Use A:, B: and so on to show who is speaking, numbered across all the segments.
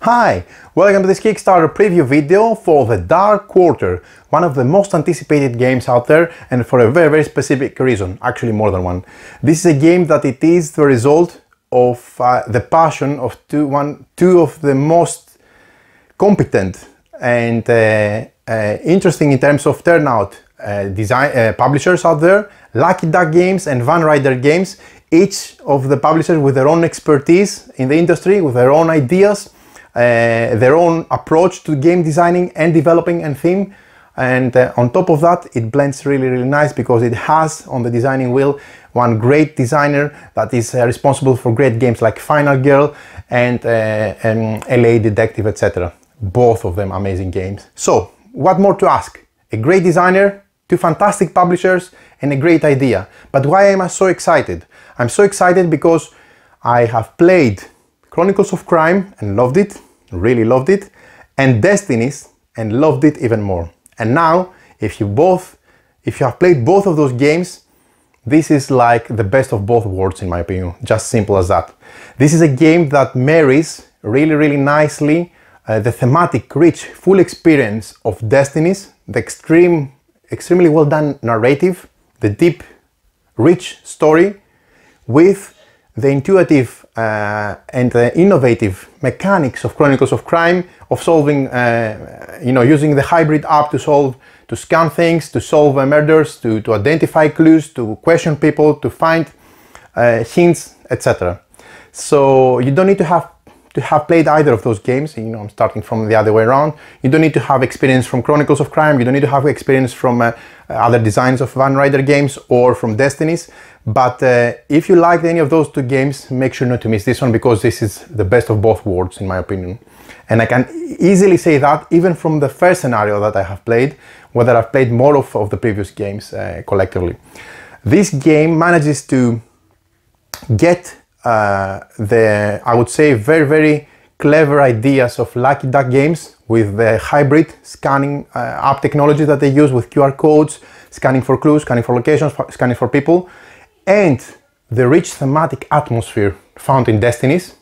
A: Hi, welcome to this Kickstarter preview video for The Dark Quarter, one of the most anticipated games out there, and for a very specific reason, actually more than one. This is a game that it is the result of the passion of two of the most competent and interesting in terms of turnout publishers out there, Lucky Duck Games and Van Ryder Games, each of the publishers with their own expertise in the industry, with their own ideas, their own approach to game designing and developing and theme, and on top of that it blends really nice because it has on the designing wheel one great designer that is responsible for great games like Final Girl and LA Detective, etc. Both of them amazing games. So what more to ask? A great designer, two fantastic publishers, and a great idea. But why am I so excited? I'm so excited because I have played Chronicles of Crime and loved it, really loved it, and Destinies and loved it even more. And now, if you have played both of those games, this is like the best of both worlds in my opinion, just simple as that. This is a game that marries really nicely the thematic, rich, full experience of Destinies, the extremely well done narrative, the deep, rich story, with the intuitive and innovative mechanics of Chronicles of Crime, of solving, using the hybrid app to scan things, to solve murders, to identify clues, to question people, to find hints, etc. So you don't need to have played either of those games. I'm starting from the other way around. You don't need to have experience from Chronicles of Crime. You don't need to have experience from other designs of Van Ryder games or from Destinies. But if you liked any of those two games, make sure not to miss this one because this is the best of both worlds in my opinion. And I can easily say that even from the first scenario that I have played, whether I've played more of the previous games collectively. This game manages to get I would say very clever ideas of Lucky Duck Games with the hybrid scanning app technology that they use with QR codes, scanning for clues, scanning for locations, scanning for people, and the rich thematic atmosphere found in Destinies.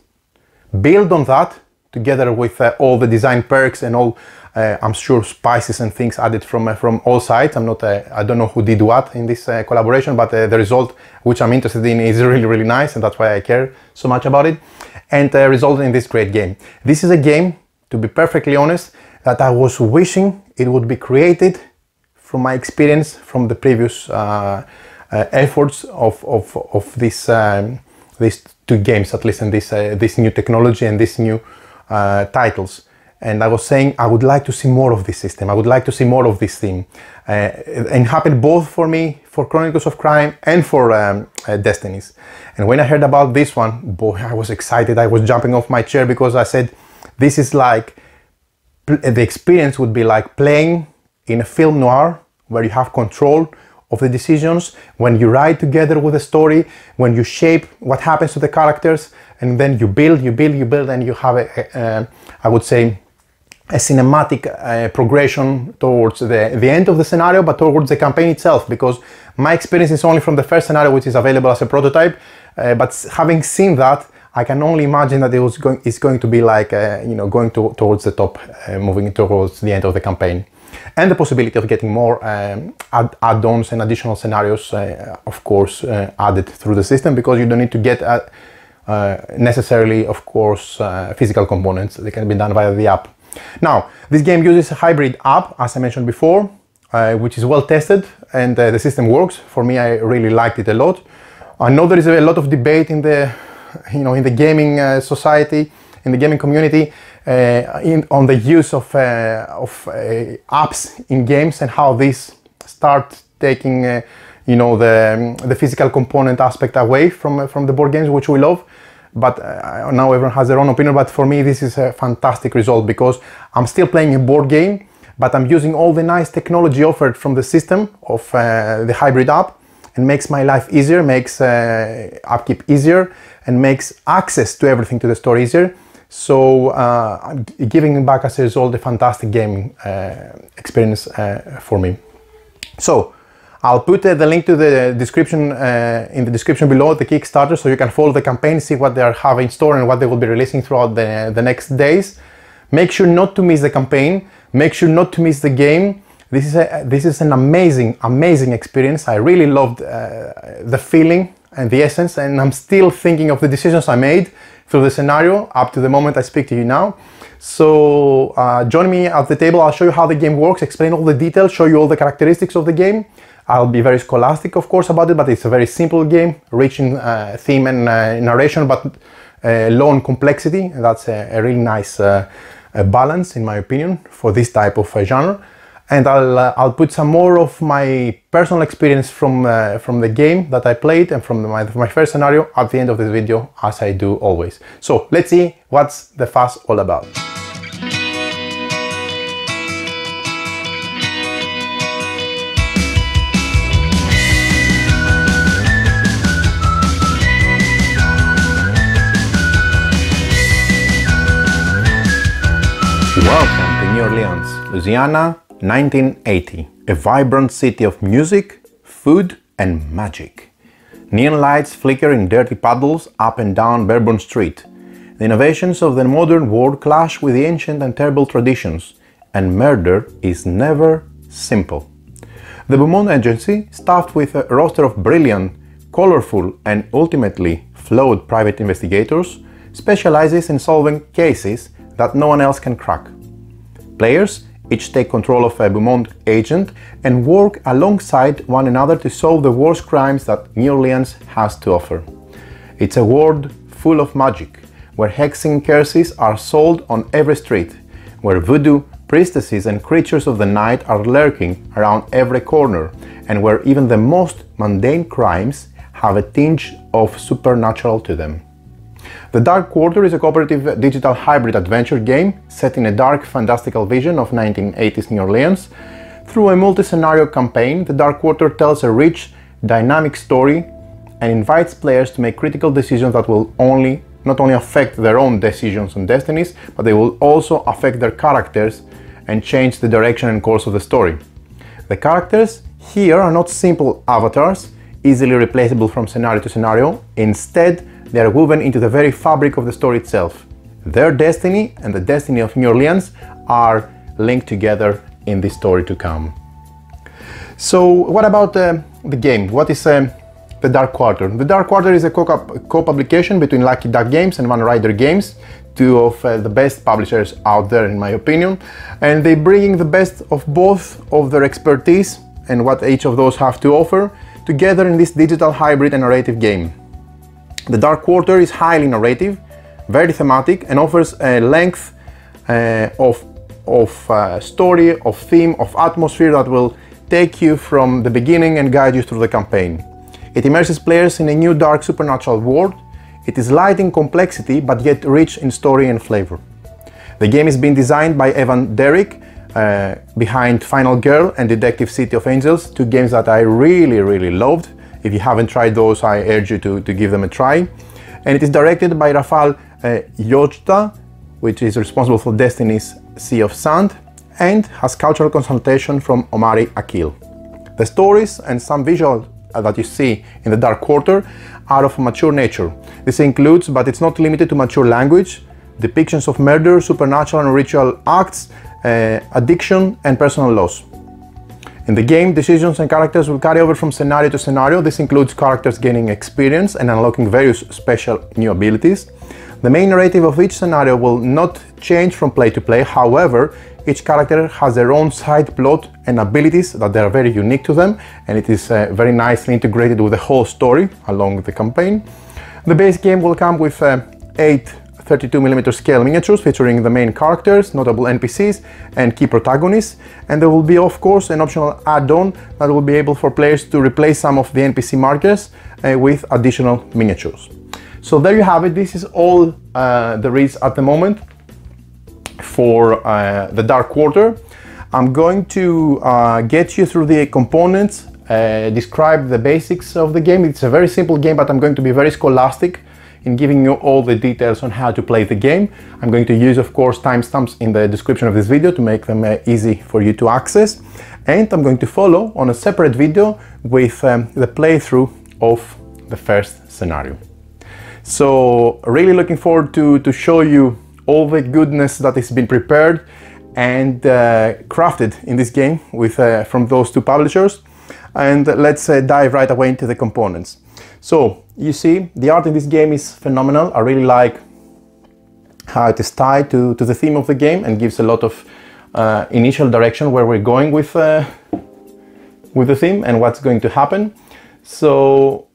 A: Build on that together with all the design perks and all, I'm sure, spices and things added from all sides. I don't know who did what in this collaboration, but the result, which I'm interested in, is really nice, and that's why I care so much about it, and resulted in this great game. This is a game, to be perfectly honest, that I was wishing it would be created from my experience from the previous efforts of these two games, at least, and this new technology and these new titles. And I was saying I would like to see more of this system, I would like to see more of this theme. And happened both for me, for Chronicles of Crime and for Destinies. And when I heard about this one, boy, I was excited, I was jumping off my chair because I said, this is like, the experience would be like playing in a film noir where you have control of the decisions, when you ride together with the story, when you shape what happens to the characters, and then you build, and you have I would say, a cinematic progression towards the end of the scenario, but towards the campaign itself, because my experience is only from the first scenario, which is available as a prototype, but having seen that, I can only imagine that it's going to be like, going towards the top, moving towards the end of the campaign. And the possibility of getting more add-ons and additional scenarios, of course, added through the system, because you don't need to get necessarily, of course, physical components. They can be done via the app. Now, this game uses a hybrid app, as I mentioned before, which is well tested, and the system works. For me, I really liked it a lot. I know there is a lot of debate in the, in the gaming society, in the gaming community, on the use of apps in games and how these start taking, the physical component aspect away from the board games, which we love. But now everyone has their own opinion. But for me, this is a fantastic result because I'm still playing a board game, but I'm using all the nice technology offered from the system of the hybrid app, and makes my life easier, makes upkeep easier, and makes access to everything to the store easier. So I'm giving back as a result a fantastic gaming experience for me. So I'll put the link to the description in the description below, the Kickstarter, so you can follow the campaign, see what they have in store and what they will be releasing throughout the next days. Make sure not to miss the campaign, make sure not to miss the game. This is an amazing experience. I really loved the feeling and the essence, and I'm still thinking of the decisions I made through the scenario up to the moment I speak to you now. So join me at the table. I'll show you how the game works, explain all the details, show you all the characteristics of the game. I'll be very scholastic, of course, about it, but it's a very simple game, rich in theme and narration, but low in complexity. And that's a really nice balance, in my opinion, for this type of genre. And I'll put some more of my personal experience from the game that I played and from my first scenario at the end of this video, as I do always. So let's see what's the fuss all about. Welcome to New Orleans, Louisiana, 1980. A vibrant city of music, food and magic. Neon lights flicker in dirty puddles up and down Bourbon Street. The innovations of the modern world clash with the ancient and terrible traditions, and murder is never simple. The Beaumont Agency, staffed with a roster of brilliant, colorful and ultimately flawed private investigators, specializes in solving cases that no one else can crack. Players each take control of a Beaumont agent and work alongside one another to solve the worst crimes that New Orleans has to offer. It's a world full of magic, where hexing curses are sold on every street, where voodoo, priestesses and creatures of the night are lurking around every corner, and where even the most mundane crimes have a tinge of supernatural to them. The Dark Quarter is a cooperative digital hybrid adventure game set in a dark fantastical vision of 1980s New Orleans. Through a multi-scenario campaign, the Dark Quarter tells a rich, dynamic story and invites players to make critical decisions that will not only affect their own decisions and destinies, but they will also affect their characters and change the direction and course of the story. The characters here are not simple avatars, easily replaceable from scenario to scenario. Instead, they are woven into the very fabric of the story itself. Their destiny and the destiny of New Orleans are linked together in this story to come. So what about the game? What is the Dark Quarter? The Dark Quarter is a co-publication between Lucky Duck Games and Van Ryder Games, two of the best publishers out there in my opinion, and they bring the best of both of their expertise and what each of those have to offer together in this digital hybrid and narrative game. The Dark Quarter is highly narrative, very thematic, and offers a length of story, of theme, of atmosphere that will take you from the beginning and guide you through the campaign. It immerses players in a new dark supernatural world. It is light in complexity, but yet rich in story and flavor. The game is being designed by Evan Derrick, behind Final Girl and Detective City of Angels, two games that I really loved. If you haven't tried those, I urge you to give them a try. And it is directed by Rafael Yojda, which is responsible for Destiny's Sea of Sand, and has cultural consultation from Omari Akil. The stories and some visual that you see in the Dark Quarter are of a mature nature. This includes, but it's not limited to, mature language, depictions of murder, supernatural and ritual acts, addiction and personal loss. In the game, decisions and characters will carry over from scenario to scenario. This includes characters gaining experience and unlocking various special new abilities. The main narrative of each scenario will not change from play to play. However, each character has their own side plot and abilities that they are very unique to them, and it is very nicely integrated with the whole story along the campaign. The base game will come with 8 32mm scale miniatures featuring the main characters, notable NPCs and key protagonists, and there will be of course an optional add-on that will be able for players to replace some of the NPC markers with additional miniatures. So there you have it. This is all there is at the moment for the Dark Quarter. I'm going to get you through the components, describe the basics of the game. It's a very simple game, but I'm going to be very scholastic in giving you all the details on how to play the game. I'm going to use, of course, timestamps in the description of this video to make them easy for you to access. And I'm going to follow on a separate video with the playthrough of the first scenario. So really looking forward to show you all the goodness that has been prepared and crafted in this game with from those two publishers. And let's dive right away into the components. So you see, the art in this game is phenomenal. I really like how it is tied to the theme of the game and gives a lot of initial direction where we're going with the theme and what's going to happen. So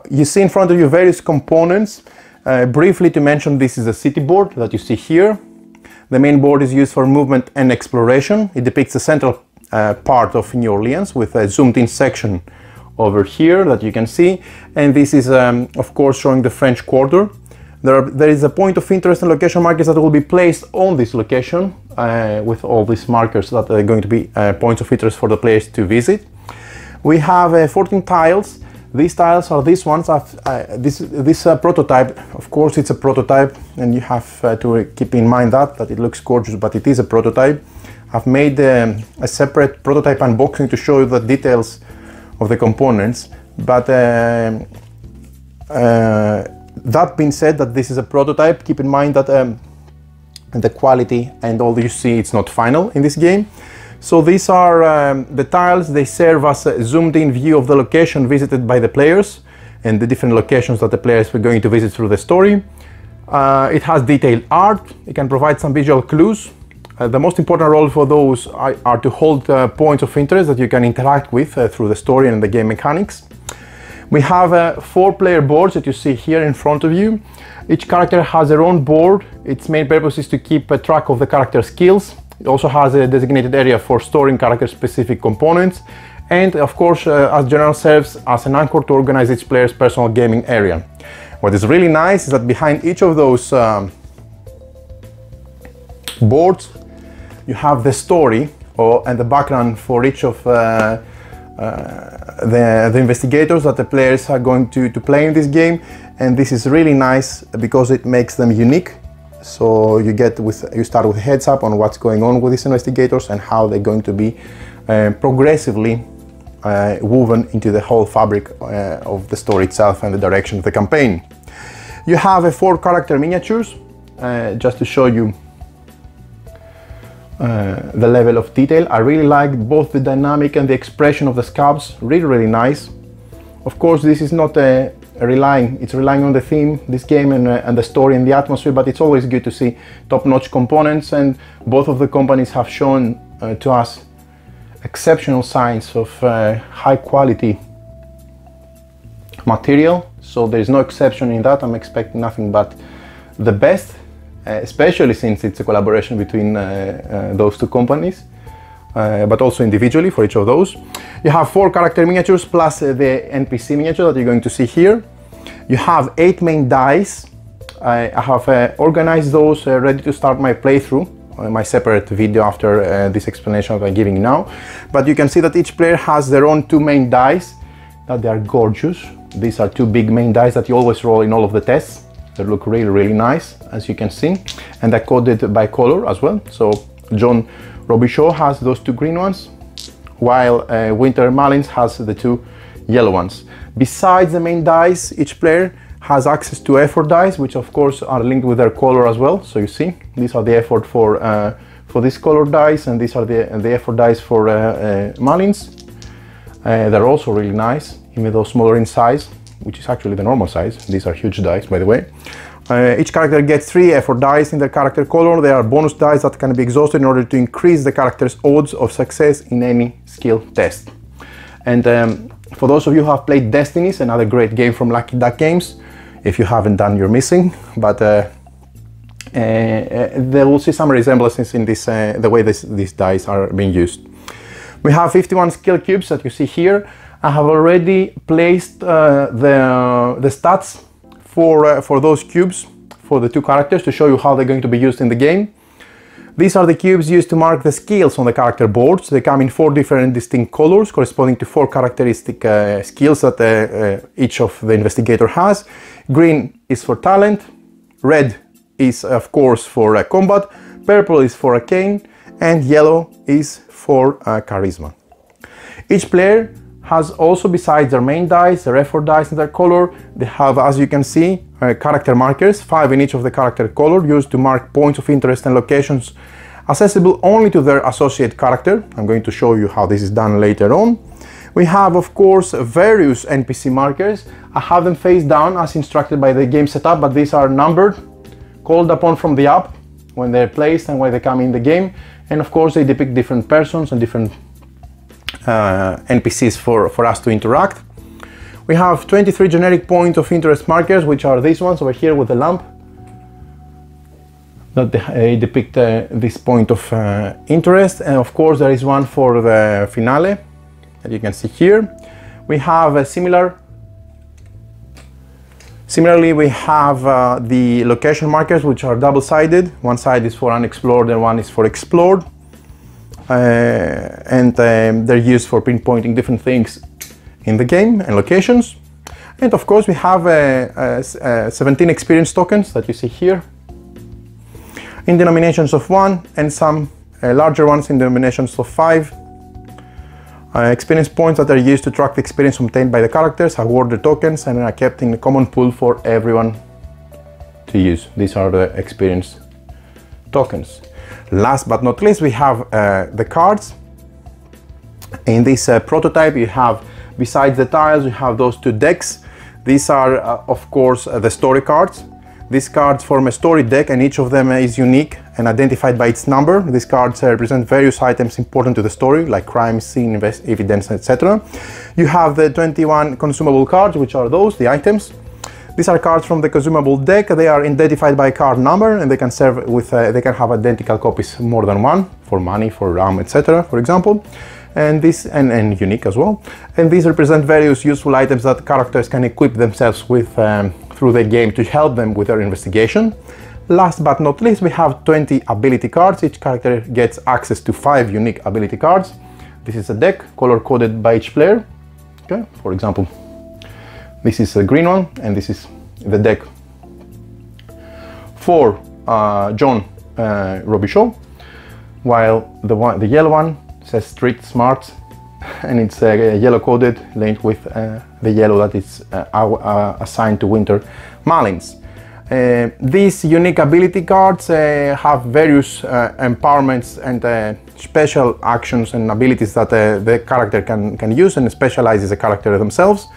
A: you see in front of you various components. Briefly to mention, this is a city board that you see here. The main board is used for movement and exploration. It depicts the central part of New Orleans with a zoomed in section over here that you can see. And this is of course showing the French Quarter. There is a point of interest and location markers that will be placed on this location with all these markers that are going to be points of interest for the players to visit. We have 14 tiles. These tiles are these ones. This prototype, of course it's a prototype, and you have to keep in mind that it looks gorgeous, but it is a prototype. I've made a separate prototype unboxing to show you the details of the components, but that being said, that this is a prototype, keep in mind that the quality and all you see, it's not final in this game. So these are the tiles. They serve as a zoomed in view of the location visited by the players and the different locations that the players are going to visit through the story. It has detailed art. It can provide some visual clues. The most important role for those are to hold points of interest that you can interact with through the story and the game mechanics. We have 4 player boards that you see here in front of you. Each character has their own board. Its main purpose is to keep track of the character skills. It also has a designated area for storing character specific components, and of course as general serves as an anchor to organize each player's personal gaming area. What is really nice is that behind each of those boards you have the story and the background for each of the investigators that the players are going to play in this game, and this is really nice because it makes them unique. So you start with a heads up on what's going on with these investigators and how they're going to be progressively woven into the whole fabric of the story itself and the direction of the campaign. You have 4 character miniatures just to show you the level of detail. I really like both the dynamic and the expression of the scabs, really nice. Of course, this is not it's relying on the theme, this game, and the story and the atmosphere, but it's always good to see top-notch components, and both of the companies have shown to us exceptional signs of high quality material, so there is no exception in that. I'm expecting nothing but the best, especially since it's a collaboration between those two companies, but also individually for each of those. You have 4 character miniatures plus the NPC miniature that you're going to see here. You have 8 main dice. I have organized those ready to start my playthrough, my separate video after this explanation that I'm giving you now. But you can see that each player has their own 2 main dice, that they are gorgeous. These are 2 big main dice that you always roll in all of the tests. They look really nice, as you can see, and they're coded by color as well. So John Robichaud has those 2 green ones, while Winter Malins has the 2 yellow ones. Besides the main dice, each player has access to effort dice, which of course are linked with their color as well. So you see, these are the effort for this color dice, and these are the effort dice for Malins. They're also really nice, even though smaller in size, which is actually the normal size. These are huge dice, by the way. Each character gets 3 effort dice in their character color. They are bonus dice that can be exhausted in order to increase the character's odds of success in any skill test. And for those of you who have played Destinies, another great game from Lucky Duck Games, if you haven't done, you're missing, but they will see some resemblances in this, the way these dice are being used. We have 51 skill cubes that you see here. I have already placed the stats for those cubes for the 2 characters to show you how they're going to be used in the game. These are the cubes used to mark the skills on the character boards. They come in 4 different distinct colors corresponding to 4 characteristic skills that each of the investigator has. Green is for talent, red is of course for combat, purple is for arcane, and yellow is for charisma. Each player has also, besides their main dice, their effort dice and their color, they have, as you can see, character markers, 5 in each of the character color, used to mark points of interest and locations accessible only to their associate character. I'm going to show you how this is done later on. We have, of course, various NPC markers. I have them face down as instructed by the game setup, but these are numbered, called upon from the app when they're placed and when they come in the game. And of course, they depict different persons and different NPCs for us to interact. We have 23 generic point of interest markers, which are these ones over here with the lamp, that they depict this point of interest. And of course, there is one for the finale that you can see here. We have a similarly, we have the location markers, which are double-sided. One side is for unexplored and one is for explored. And they're used for pinpointing different things in the game and locations. And of course, we have 17 experience tokens that you see here in denominations of 1 and some larger ones in denominations of 5. Experience points that are used to track the experience obtained by the characters, awarded tokens, and are kept in a common pool for everyone to use. These are the experience tokens. Last but not least, we have the cards. In this prototype, you have, besides the tiles, you have those 2 decks. These are, of course, the story cards. These cards form a story deck, and each of them is unique and identified by its number. These cards represent various items important to the story, like crime scene, evidence, etc. You have the 21 consumable cards, which are those, the items. These are cards from the consumable deck. They are identified by card number, and they can serve with, they can have identical copies, more than one, for money, for RAM, etc., for example. And this and unique as well. And these represent various useful items that characters can equip themselves with through the game to help them with their investigation. Last but not least, we have 20 ability cards. Each character gets access to 5 unique ability cards. This is a deck color-coded by each player. Okay, for example, this is a green one, and this is the deck for John Robichaud, while the yellow one says Street Smarts, and it's yellow coded, linked with the yellow that is assigned to Winter Malins. These unique ability cards have various empowerments and special actions and abilities that the character can use, and specializes the character themselves.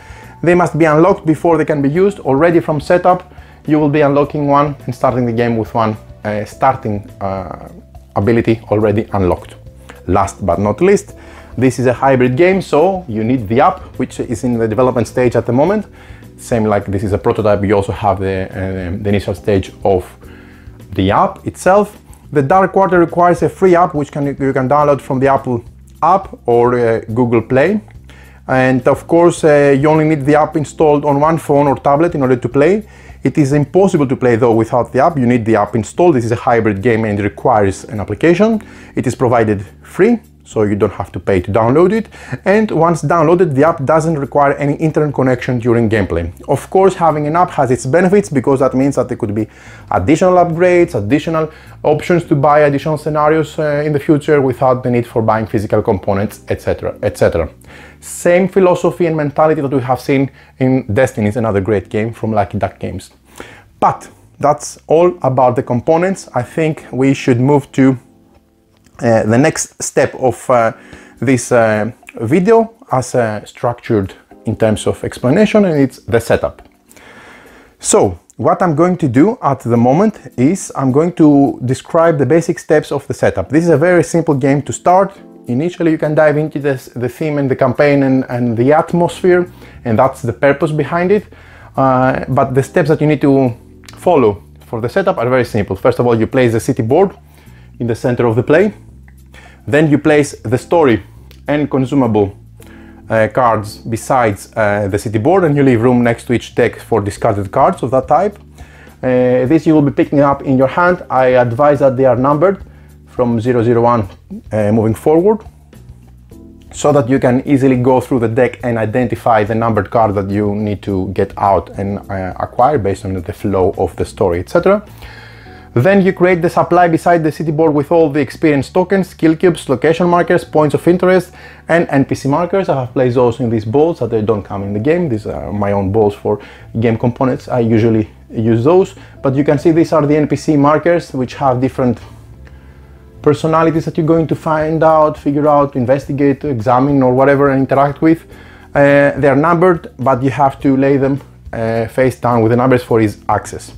A: They must be unlocked before they can be used. Already from setup, you will be unlocking one and starting the game with one starting ability already unlocked. Last but not least, this is a hybrid game, so you need the app, which is in the development stage at the moment. Same like this is a prototype, you also have the initial stage of the app itself. The Dark Quarter requires a free app, which you can download from the Apple app or Google Play. And of course, you only need the app installed on one phone or tablet in order to play. It is impossible to play though without the app. You need the app installed. This is a hybrid game and it requires an application. It is provided free, so you don't have to pay to download it. And once downloaded, the app doesn't require any internet connection during gameplay. Of course, having an app has its benefits, because that means that there could be additional upgrades, additional options to buy additional scenarios in the future without the need for buying physical components, etc., etc. Same philosophy and mentality that we have seen in Destiny, is another great game from Lucky Duck Games. But that's all about the components. I think we should move to the next step of this video as structured in terms of explanation, and it's the setup. So what I'm going to do at the moment is I'm going to describe the basic steps of the setup. This is a very simple game to start. Initially, you can dive into the theme and the campaign and the atmosphere, and that's the purpose behind it. But the steps that you need to follow for the setup are very simple. First of all, you place the city board in the center of the play. Then you place the story and consumable cards besides the city board, and you leave room next to each deck for discarded cards of that type. This you will be picking up in your hand. I advise that they are numbered from 001 moving forward, so that you can easily go through the deck and identify the numbered card that you need to get out and acquire based on the flow of the story, etc. Then you create the supply beside the city board with all the experience tokens, skill cubes, location markers, points of interest, and NPC markers. I have placed those in these balls that they don't come in the game. These are my own balls for game components. I usually use those, but you can see these are the NPC markers which have different personalities that you're going to find out, figure out, investigate, examine, or whatever, and interact with. They are numbered, but you have to lay them face down with the numbers for easy access.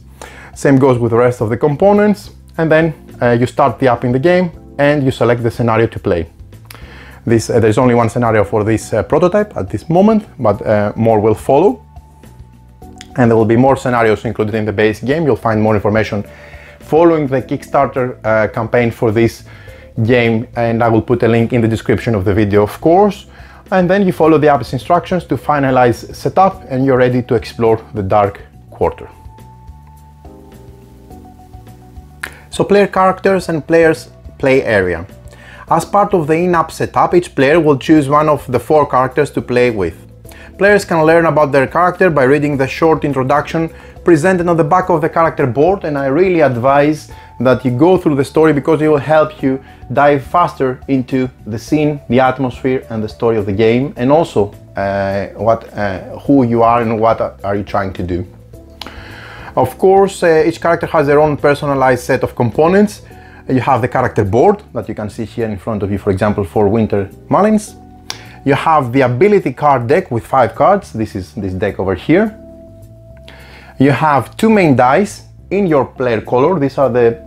A: Same goes with the rest of the components, and then you start the app in the game and you select the scenario to play. There's only one scenario for this prototype at this moment, but more will follow. And there will be more scenarios included in the base game. You'll find more information following the Kickstarter campaign for this game, and I will put a link in the description of the video, of course. And then you follow the app's instructions to finalize setup, and you're ready to explore the Dark Quarter. So player characters and players play area. As part of the in-app setup, each player will choose one of the 4 characters to play with. Players can learn about their character by reading the short introduction presented on the back of the character board, and I really advise that you go through the story because it will help you dive faster into the scene, the atmosphere, and the story of the game, and also who you are and what are you trying to do. Of course, each character has their own personalized set of components. You have the character board that you can see here in front of you, for example, for Winter Mullins. You have the ability card deck with 5 cards. This is this deck over here. You have 2 main dice in your player color. These are the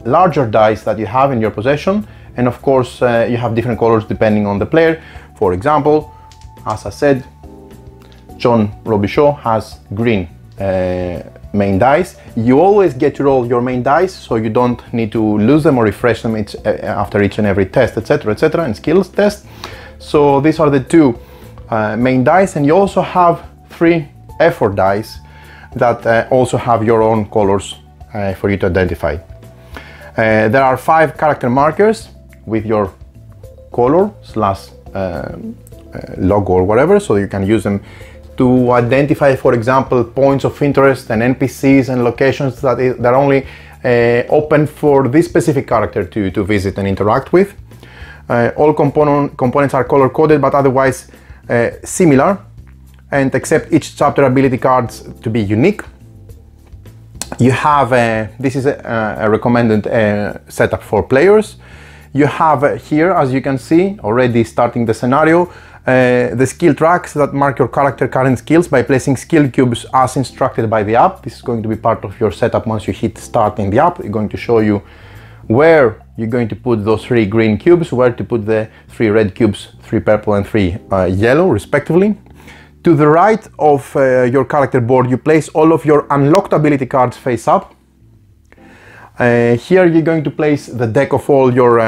A: larger dice that you have in your possession. And of course, you have different colors depending on the player. For example, as I said, John Robichaud has green main dice. You always get to roll your main dice, so you don't need to lose them or refresh them after each and every test, etc., and skills test. So these are the 2 main dice, and you also have 3 effort dice that also have your own colors for you to identify. There are 5 character markers with your color / logo or whatever, so you can use them to identify, for example, points of interest and NPCs and locations that are only open for this specific character to visit and interact with. All components are color coded, but otherwise similar, and except each chapter ability cards to be unique. You have this is a recommended setup for players. You have here, as you can see, already starting the scenario, the skill tracks that mark your character current skills by placing skill cubes as instructed by the app. This is going to be part of your setup once you hit start in the app. It's going to show you where you're going to put those 3 green cubes, where to put the 3 red cubes, 3 purple and 3 yellow respectively. To the right of your character board, you place all of your unlocked ability cards face up. Here you're going to place the deck of all your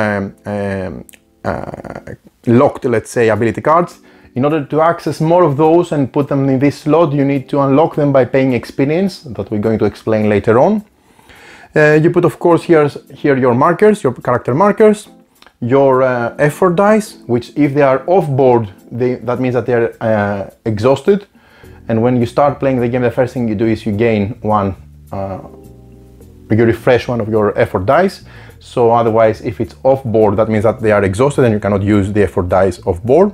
A: locked, let's say, ability cards. In order to access more of those and put them in this slot, you need to unlock them by paying experience, that we're going to explain later on. You put, of course, here your markers, your character markers, your effort dice, which if they are off board, that means that they're exhausted. And when you start playing the game, the first thing you do is you gain one, you refresh one of your effort dice. So otherwise, if it's off board, that means that they are exhausted and you cannot use the effort dice off board.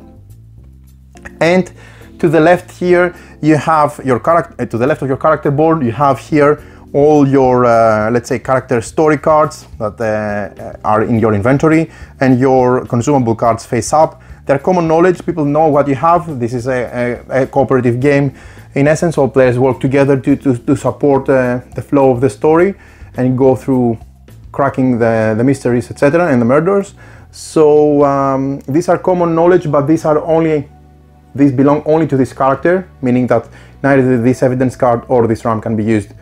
A: And to the left here, you have your character, to the left of your character board, you have here all your, let's say, character story cards that are in your inventory, and your consumable cards face up. They're common knowledge, people know what you have. This is a cooperative game. In essence, all players work together to support the flow of the story and go through cracking the mysteries, etc., and the murders. So these are common knowledge, but these belong only to this character, meaning that neither this evidence card or this RAM can be used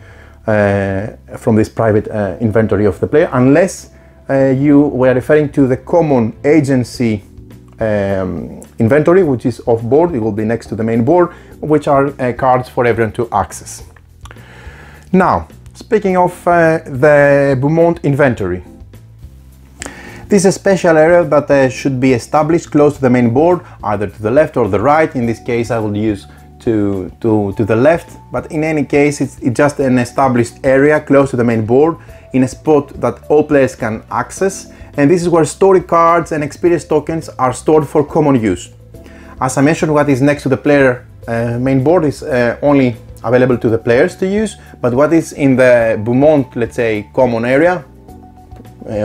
A: from this private inventory of the player, unless you were referring to the common agency inventory, which is off board. It will be next to the main board, which are cards for everyone to access. Now, speaking of the Beaumont inventory, this is a special area that should be established close to the main board, either to the left or the right. In this case, I will use to the left, but in any case, it's just an established area close to the main board in a spot that all players can access. And this is where story cards and experience tokens are stored for common use. As I mentioned, what is next to the player main board is only available to the players to use, but what is in the Beaumont, let's say, common area,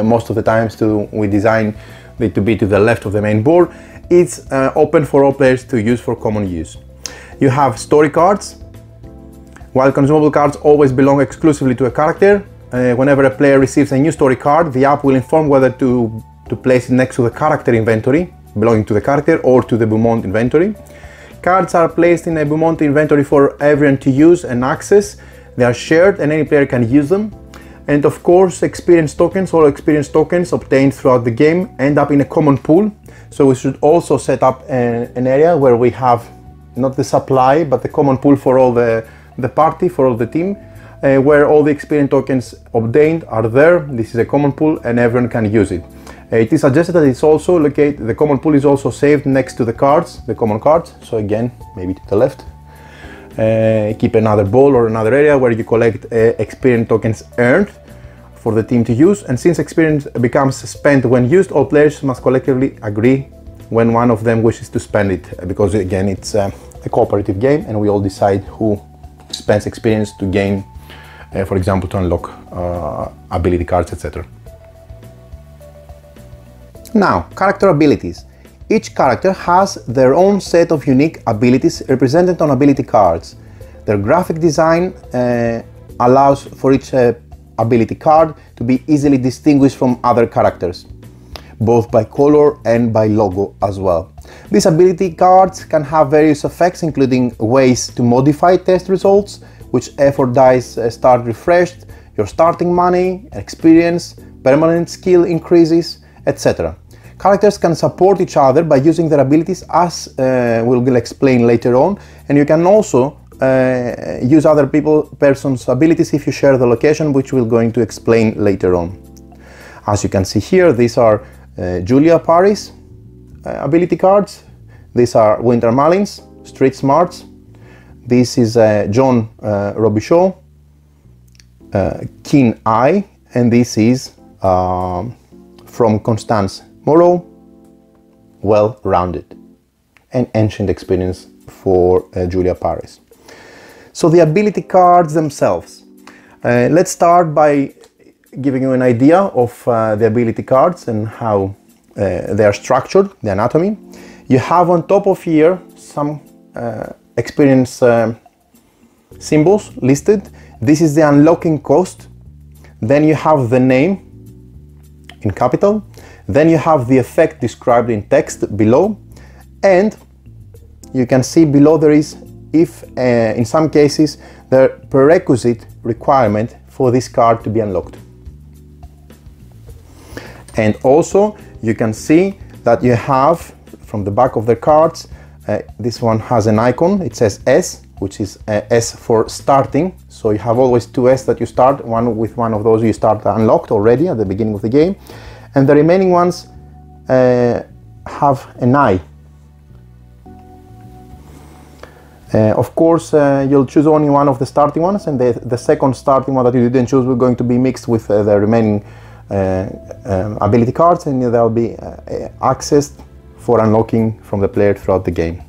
A: most of the times we design it to be to the left of the main board, it's open for all players to use for common use. You have story cards. While consumable cards always belong exclusively to a character, whenever a player receives a new story card, the app will inform whether to place it next to the character inventory, belonging to the character, or to the Beaumont inventory. Cards are placed in a Beaumont inventory for everyone to use and access. They are shared and any player can use them. And of course, experience tokens or experience tokens obtained throughout the game end up in a common pool. So we should also set up an area where we have not the supply, but the common pool for all the party, for all the team, where all the experience tokens obtained are there. This is a common pool and everyone can use it. It is suggested that it's also located, the common pool is also saved next to the cards, the common cards. So again, maybe to the left. Keep another ball or another area where you collect experience tokens earned for the team to use. And since experience becomes spent when used, all players must collectively agree when one of them wishes to spend it, because again, it's a cooperative game and we all decide who spends experience to gain, for example, to unlock ability cards, etc. Now, character abilities. Each character has their own set of unique abilities represented on ability cards. Their graphic design allows for each ability card to be easily distinguished from other characters, both by color and by logo as well. These ability cards can have various effects, including ways to modify test results, which effort dice start refreshed, your starting money, experience, permanent skill increases, etc. Characters can support each other by using their abilities, as we'll explain later on, and you can also use other person's abilities if you share the location, which we're going to explain later on. As you can see here, these are Julia Paris ability cards. These are Winter Mullins, Street Smarts. This is John Robichaud, Keen Eye, and this is from Constance Moreau, Well-Rounded, and Ancient Experience for Julia Paris. So the ability cards themselves. Let's start by giving you an idea of the ability cards and how they are structured, the anatomy. You have on top of here some experience symbols listed. This is the unlocking cost. Then you have the name in capital. Then you have the effect described in text below. And you can see below there is, if in some cases, the prerequisite requirement for this card to be unlocked. And also you can see that you have from the back of the cards, this one has an icon, it says S, which is S for starting. So you have always two S that you start, with one of those you start unlocked already at the beginning of the game. And the remaining ones have an I. Of course, you'll choose only one of the starting ones, and the second starting one that you didn't choose will going to be mixed with the remaining ability cards, and they'll be accessed for unlocking from the player throughout the game.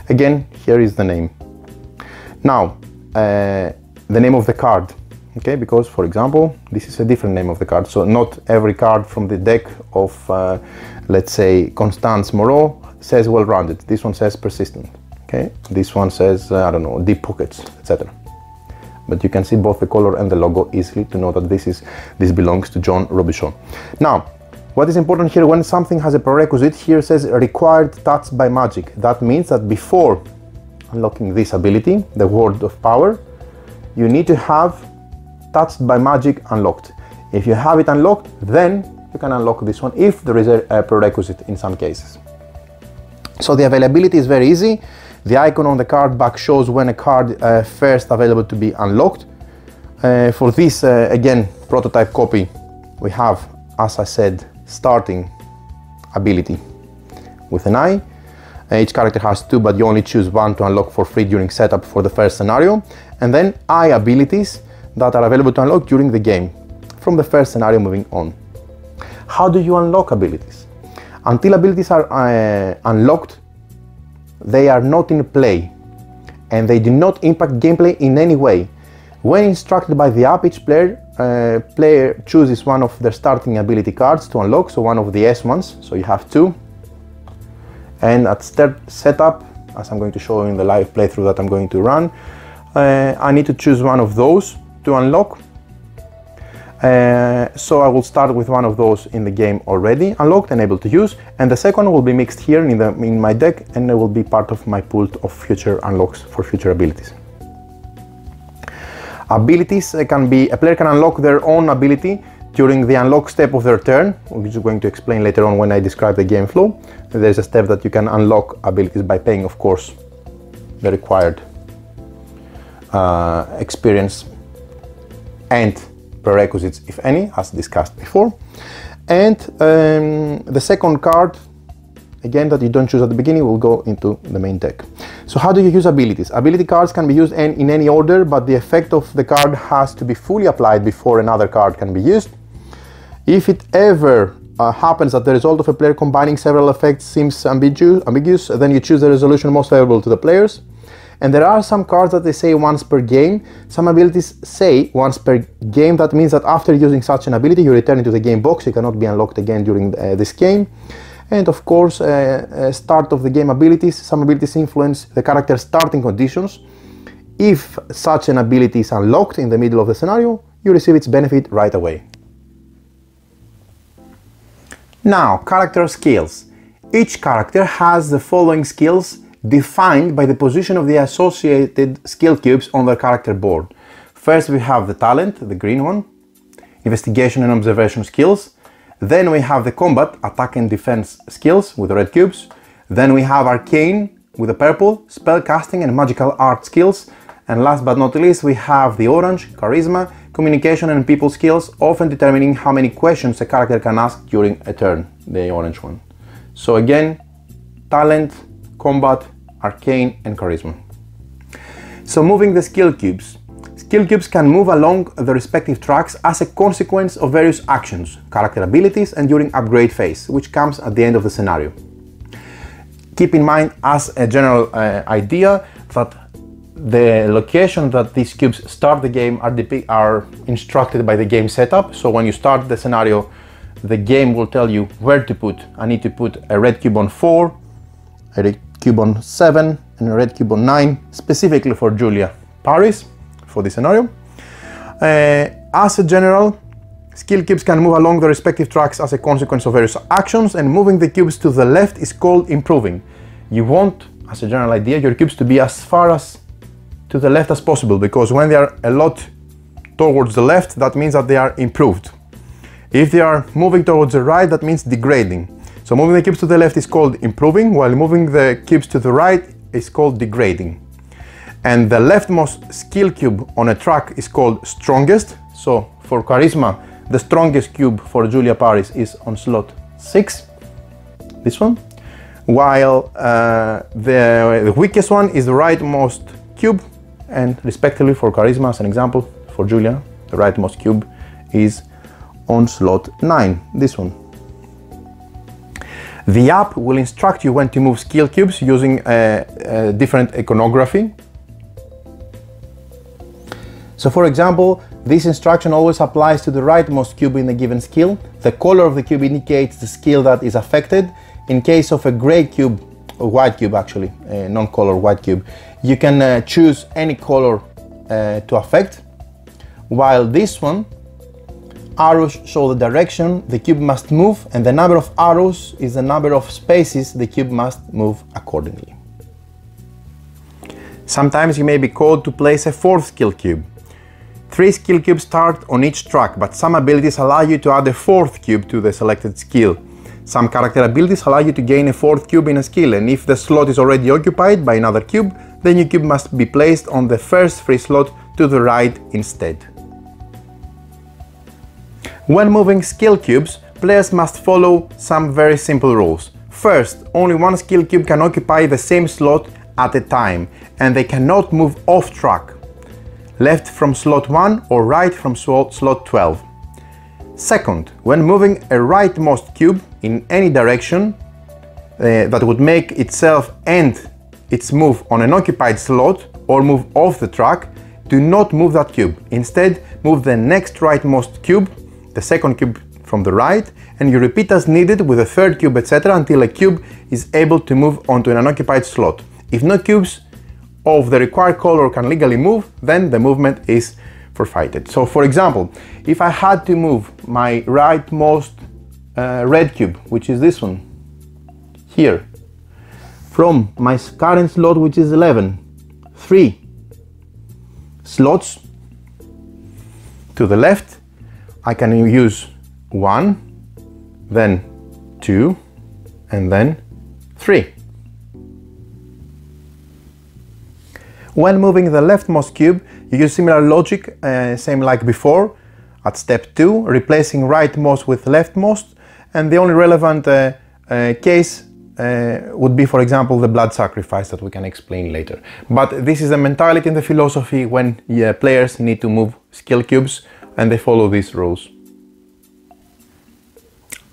A: Again, here is the name. Now, the name of the card, okay, because for example, this is a different name of the card, so not every card from the deck of, let's say, Constance Moreau says Well-Rounded. This one says Persistent. Okay, this one says, I don't know, Deep Pockets, etc. But you can see both the color and the logo easily to know that this belongs to John Robichaud. Now, what is important here, when something has a prerequisite, here says required touch by magic. That means that before unlocking this ability, the Word of Power, you need to have touched by magic unlocked. If you have it unlocked, then you can unlock this one if there is a prerequisite in some cases. So the availability is very easy. The icon on the card back shows when a card first available to be unlocked. For this, again, prototype copy, we have, as I said, starting ability with an I. Each character has two, but you only choose one to unlock for free during setup for the first scenario. And then I abilities that are available to unlock during the game, from the first scenario moving on. How do you unlock abilities? Until abilities are unlocked, they are not in play, and they do not impact gameplay in any way. When instructed by the app, each player chooses one of their starting ability cards to unlock, so one of the S ones, so you have two. And at setup, as I'm going to show you in the live playthrough that I'm going to run, I need to choose one of those to unlock. So I will start with one of those in the game already unlocked and able to use, and the second will be mixed here in my deck, and it will be part of my pool of future unlocks for future abilities. Abilities can be, a player can unlock their own ability during the unlock step of their turn, which I'm going to explain later on when I describe the game flow. There's a step that you can unlock abilities by paying, of course, the required experience and prerequisites, if any, as discussed before. And the second card, again, that you don't choose at the beginning, will go into the main deck. So how do you use abilities? Ability cards can be used in any order, but the effect of the card has to be fully applied before another card can be used. If it ever happens that the result of a player combining several effects seems ambiguous, then you choose the resolution most favorable to the players. And there are some cards that they say once per game. Some abilities say once per game. That means that after using such an ability, you return into the game box. You cannot be unlocked again during this game. And of course, start of the game abilities. Some abilities influence the character's starting conditions. If such an ability is unlocked in the middle of the scenario, you receive its benefit right away. Now, character skills. Each character has the following skills defined by the position of the associated skill cubes on their character board. First we have the talent, the green one, investigation and observation skills. Then we have the combat, attack and defense skills with the red cubes. Then we have arcane with the purple, spell casting and magical art skills. And last but not least, we have the orange, charisma, communication and people skills, often determining how many questions a character can ask during a turn, the orange one. So again, talent, combat, arcane and charisma. So moving the skill cubes. Skill cubes can move along the respective tracks as a consequence of various actions, character abilities and during upgrade phase, which comes at the end of the scenario. Keep in mind as a general idea that the location that these cubes start the game are instructed by the game setup. So when you start the scenario, the game will tell you where to put. I need to put a red cube on 4, a red cube on 7 and a red cube on 9, specifically for Julia Paris for this scenario. As a general, skill cubes can move along the respective tracks as a consequence of various actions, and moving the cubes to the left is called improving. You want, as a general idea, your cubes to be as far as to the left as possible, because when they are a lot towards the left, that means that they are improved. If they are moving towards the right, that means degrading. So moving the cubes to the left is called improving, while moving the cubes to the right is called degrading. And the leftmost skill cube on a track is called strongest. So for charisma, the strongest cube for Julia Paris is on slot 6, this one, while the weakest one is the rightmost cube, and respectively for charisma, as an example, for Julia, the rightmost cube is on slot 9, this one. The app will instruct you when to move skill cubes using a different iconography. So for example, this instruction always applies to the rightmost cube in a given skill. The color of the cube indicates the skill that is affected. In case of a gray cube, or white cube actually, a non-color white cube, you can choose any color to affect, while this one, arrows show the direction the cube must move, and the number of arrows is the number of spaces the cube must move accordingly. Sometimes you may be called to place a fourth skill cube. 3 skill cubes start on each track, but some abilities allow you to add a fourth cube to the selected skill. Some character abilities allow you to gain a fourth cube in a skill, and if the slot is already occupied by another cube, the new cube must be placed on the first free slot to the right instead. When moving skill cubes, players must follow some very simple rules. First, only one skill cube can occupy the same slot at a time, and they cannot move off track, left from slot 1 or right from slot 12. Second, when moving a rightmost cube in any direction that would make itself end its move on an occupied slot, or move off the track, do not move that cube. Instead, move the next rightmost cube, the second cube from the right, and you repeat as needed with the third cube, etc. until a cube is able to move onto an unoccupied slot. If no cubes of the required color can legally move, then the movement is forfeited. So for example, if I had to move my rightmost red cube, which is this one, here, from my current slot, which is 11, 3 slots to the left, I can use 1, then 2, and then 3. When moving the leftmost cube, you use similar logic, same like before, at step 2, replacing rightmost with leftmost, and the only relevant case would be, for example, the blood sacrifice that we can explain later. But this is the mentality and the philosophy when players need to move skill cubes, and they follow these rules.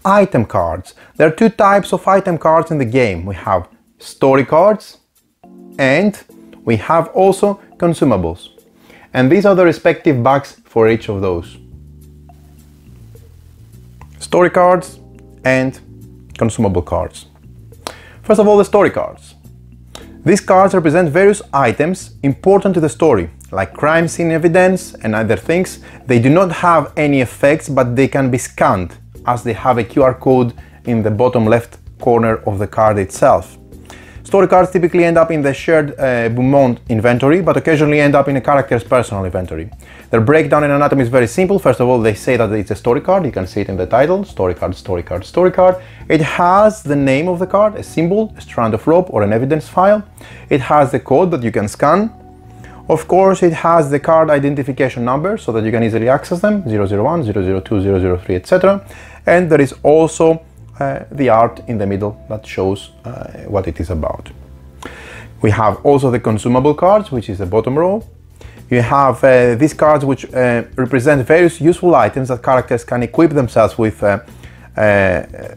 A: Item cards. There are two types of item cards in the game. We have story cards and we have also consumables. And these are the respective bags for each of those. Story cards and consumable cards. First of all, the story cards. These cards represent various items important to the story, like crime scene evidence and other things. They do not have any effects, but they can be scanned, as they have a QR code in the bottom left corner of the card itself. Story cards typically end up in the shared Beaumont inventory, but occasionally end up in a character's personal inventory. Their breakdown in anatomy is very simple. First of all, they say that it's a story card. You can see it in the title, story card, story card, story card. It has the name of the card, a symbol, a strand of rope, or an evidence file. It has the code that you can scan. Of course, it has the card identification number so that you can easily access them, 001, 002, 003, etc. And there is also the art in the middle that shows what it is about. We have also the consumable cards, which is the bottom row. You have these cards which represent various useful items that characters can equip themselves with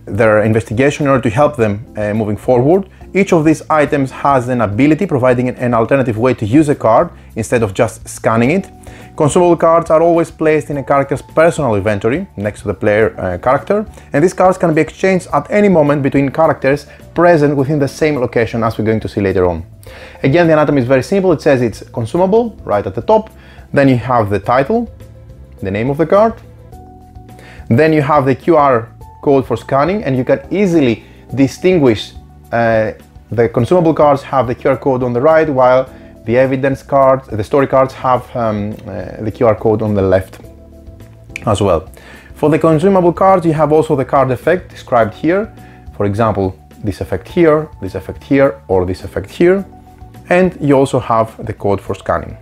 A: their investigation in order to help them moving forward. Each of these items has an ability, providing an alternative way to use a card instead of just scanning it. Consumable cards are always placed in a character's personal inventory next to the player character, and these cards can be exchanged at any moment between characters present within the same location, as we're going to see later on. Again, the anatomy is very simple. It says it's consumable right at the top. Then you have the title, the name of the card. Then you have the QR code for scanning, and you can easily distinguish the consumable cards have the QR code on the right, while the evidence cards, the story cards, have the QR code on the left as well. For the consumable cards, you have also the card effect described here. For example, this effect here, this effect here, or this effect here. And you also have the code for scanning.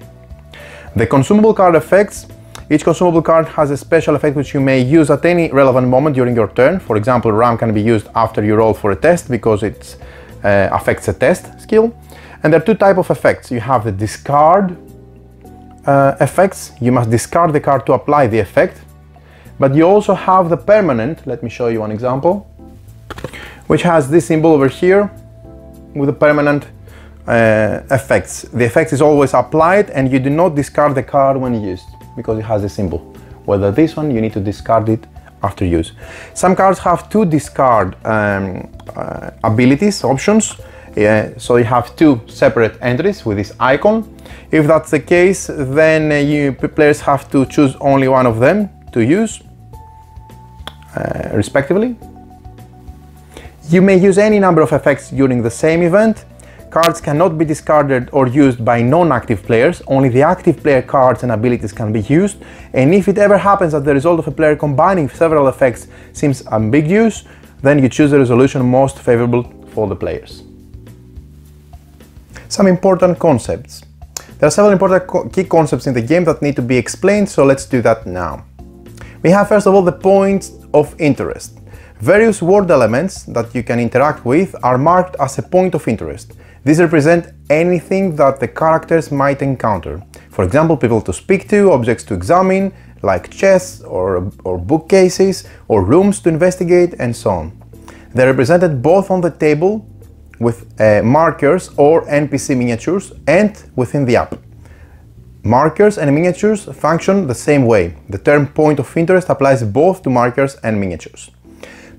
A: The consumable card effects. Each consumable card has a special effect which you may use at any relevant moment during your turn. For example, RAM can be used after you roll for a test because it affects a test skill. And there are two types of effects. You have the discard effects. You must discard the card to apply the effect. But you also have the permanent, let me show you one example, which has this symbol over here with the permanent effects. The effect is always applied and you do not discard the card when used, because it has a symbol. Whether this one, you need to discard it after use. Some cards have two discard abilities, options. So you have two separate entries with this icon. If that's the case, then players have to choose only one of them to use, respectively. You may use any number of effects during the same event. Cards cannot be discarded or used by non-active players. Only the active player cards and abilities can be used. And if it ever happens that the result of a player combining several effects seems ambiguous, then you choose the resolution most favorable for the players. Some important concepts. There are several important key concepts in the game that need to be explained, so let's do that now. We have first of all the points of interest. Various word elements that you can interact with are marked as a point of interest. These represent anything that the characters might encounter. For example, people to speak to, objects to examine, like chests or bookcases, or rooms to investigate, and so on. They're represented both on the table with markers or NPC miniatures and within the app. Markers and miniatures function the same way. The term point of interest applies both to markers and miniatures.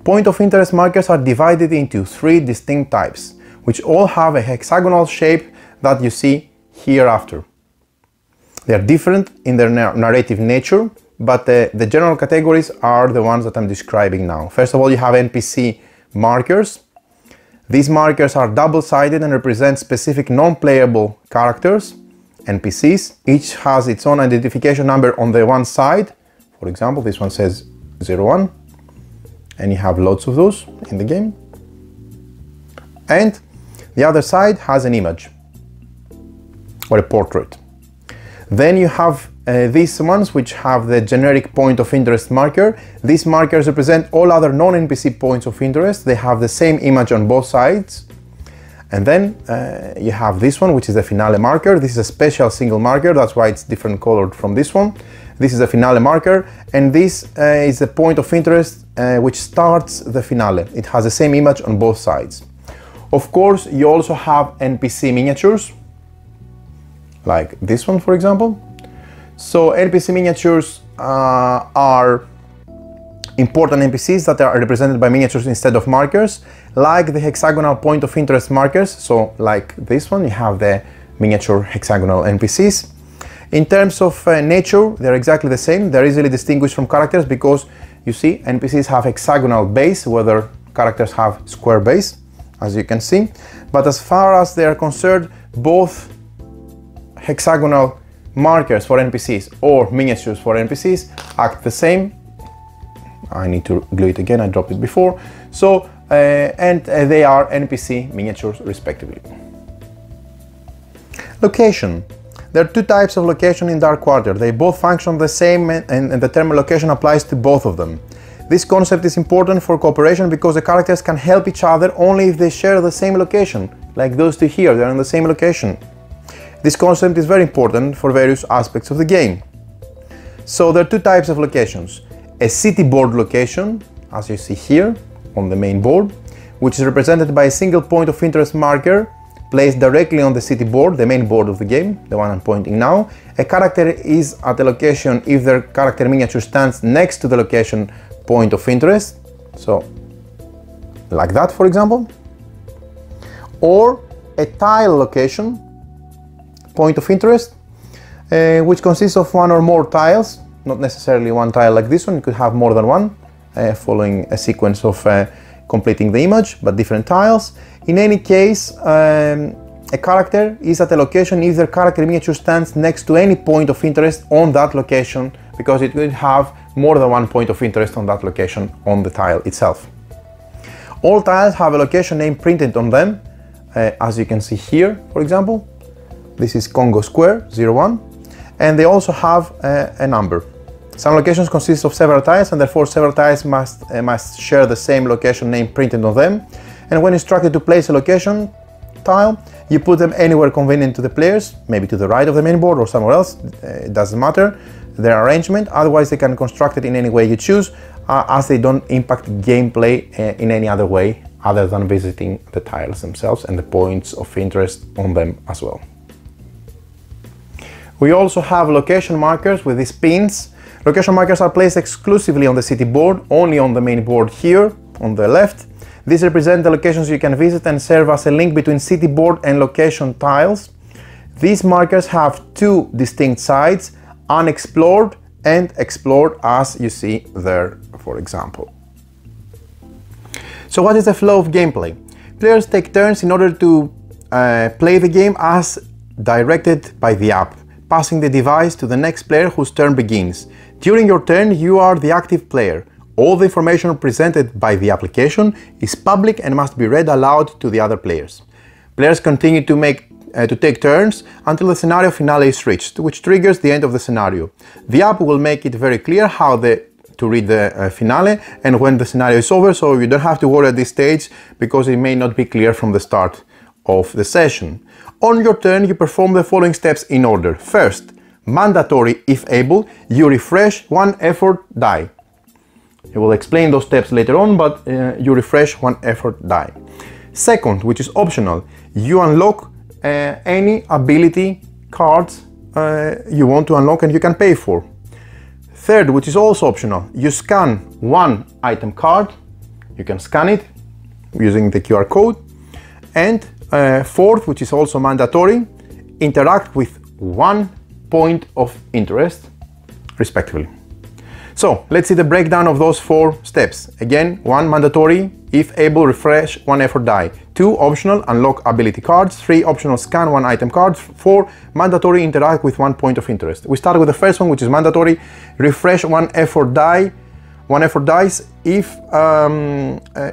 A: Point of interest markers are divided into 3 distinct types, which all have a hexagonal shape that you see hereafter. They are different in their narrative nature, but the general categories are the ones that I'm describing now. First of all, you have NPC markers. These markers are double-sided and represent specific non-playable characters, NPCs. Each has its own identification number on the one side. For example, this one says 01, and you have lots of those in the game. And the other side has an image or a portrait. Then you have these ones which have the generic point of interest marker. These markers represent all other non-NPC points of interest. They have the same image on both sides. And then you have this one, which is the finale marker. This is a special single marker, that's why it's different colored from this one. This is a finale marker, and this is the point of interest which starts the finale. It has the same image on both sides. Of course, you also have NPC miniatures, like this one, for example. So NPC miniatures are important NPCs that are represented by miniatures instead of markers, like the hexagonal point of interest markers. So like this one, you have the miniature hexagonal NPCs. In terms of nature, they're exactly the same. They're easily distinguished from characters because you see NPCs have hexagonal base, whether characters have square base, as you can see. But as far as they are concerned, both hexagonal markers for NPCs or miniatures for NPCs act the same. I need to glue it again, I dropped it before. So, they are NPC miniatures respectively. Location. There are 2 types of location in Dark Quarter. They both function the same, and the term location applies to both of them. This concept is important for cooperation because the characters can help each other only if they share the same location, like those 2 here, they're in the same location. This concept is very important for various aspects of the game. So there are 2 types of locations. A city board location, as you see here on the main board, which is represented by a single point of interest marker placed directly on the city board, the main board of the game, the one I'm pointing now. A character is at a location if their character miniature stands next to the location point of interest, so like that, for example. Or a tile location, point of interest, which consists of 1 or more tiles, not necessarily 1 tile like this one, you could have more than 1, following a sequence of completing the image, but different tiles. In any case, a character is at a location if their character miniature stands next to any point of interest on that location, because it could have more than 1 point of interest on that location on the tile itself. All tiles have a location name printed on them, as you can see here, for example. This is Congo Square 01, and they also have a number. Some locations consist of several tiles, and therefore several tiles must share the same location name printed on them. And when instructed to place a location tile, you put them anywhere convenient to the players, maybe to the right of the main board or somewhere else, it doesn't matter their arrangement. Otherwise they can construct it in any way you choose, as they don't impact gameplay in any other way other than visiting the tiles themselves and the points of interest on them as well. We also have location markers with these pins. Location markers are placed exclusively on the city board, only on the main board here on the left. These represent the locations you can visit and serve as a link between city board and location tiles. These markers have 2 distinct sides, unexplored and explored, as you see there, for example. So what is the flow of gameplay? Players take turns in order to play the game as directed by the app, passing the device to the next player whose turn begins. During your turn, you are the active player. All the information presented by the application is public and must be read aloud to the other players. Players continue to take turns until the scenario finale is reached, which triggers the end of the scenario. The app will make it very clear how to read the finale and when the scenario is over, so you don't have to worry at this stage because it may not be clear from the start of the session. On your turn, you perform the following steps in order. First, mandatory if able, you refresh 1 effort die. I will explain those steps later on, but you refresh 1 effort die. Second, which is optional, you unlock any ability cards you want to unlock and you can pay for. Third, which is also optional, you scan one item card, you can scan it using the QR code. And fourth, which is also mandatory, interact with 1 point of interest, respectively. So let's see the breakdown of those 4 steps. Again, 1 mandatory, if able, refresh 1 effort die. 2 optional, unlock ability cards. 3 optional, scan 1 item card. 4 mandatory, interact with 1 point of interest. We start with the first one, which is mandatory, refresh 1 effort die. 1 effort dice if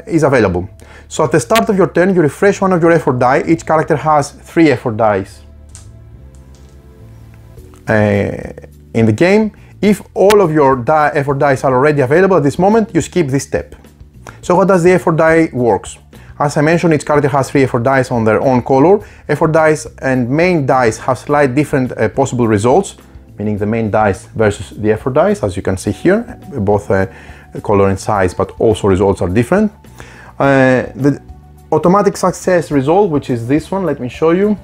A: is available. So at the start of your turn, you refresh 1 of your effort die. Each character has 3 effort dice in the game. If all of your effort dice are already available at this moment, you skip this step. So how does the effort die works? As I mentioned, each character has 3 effort dice on their own color. Effort dice and main dice have slightly different possible results, meaning the main dice versus the effort dice, as you can see here, both color and size, but also results are different. The automatic success result, which is this one, let me show you.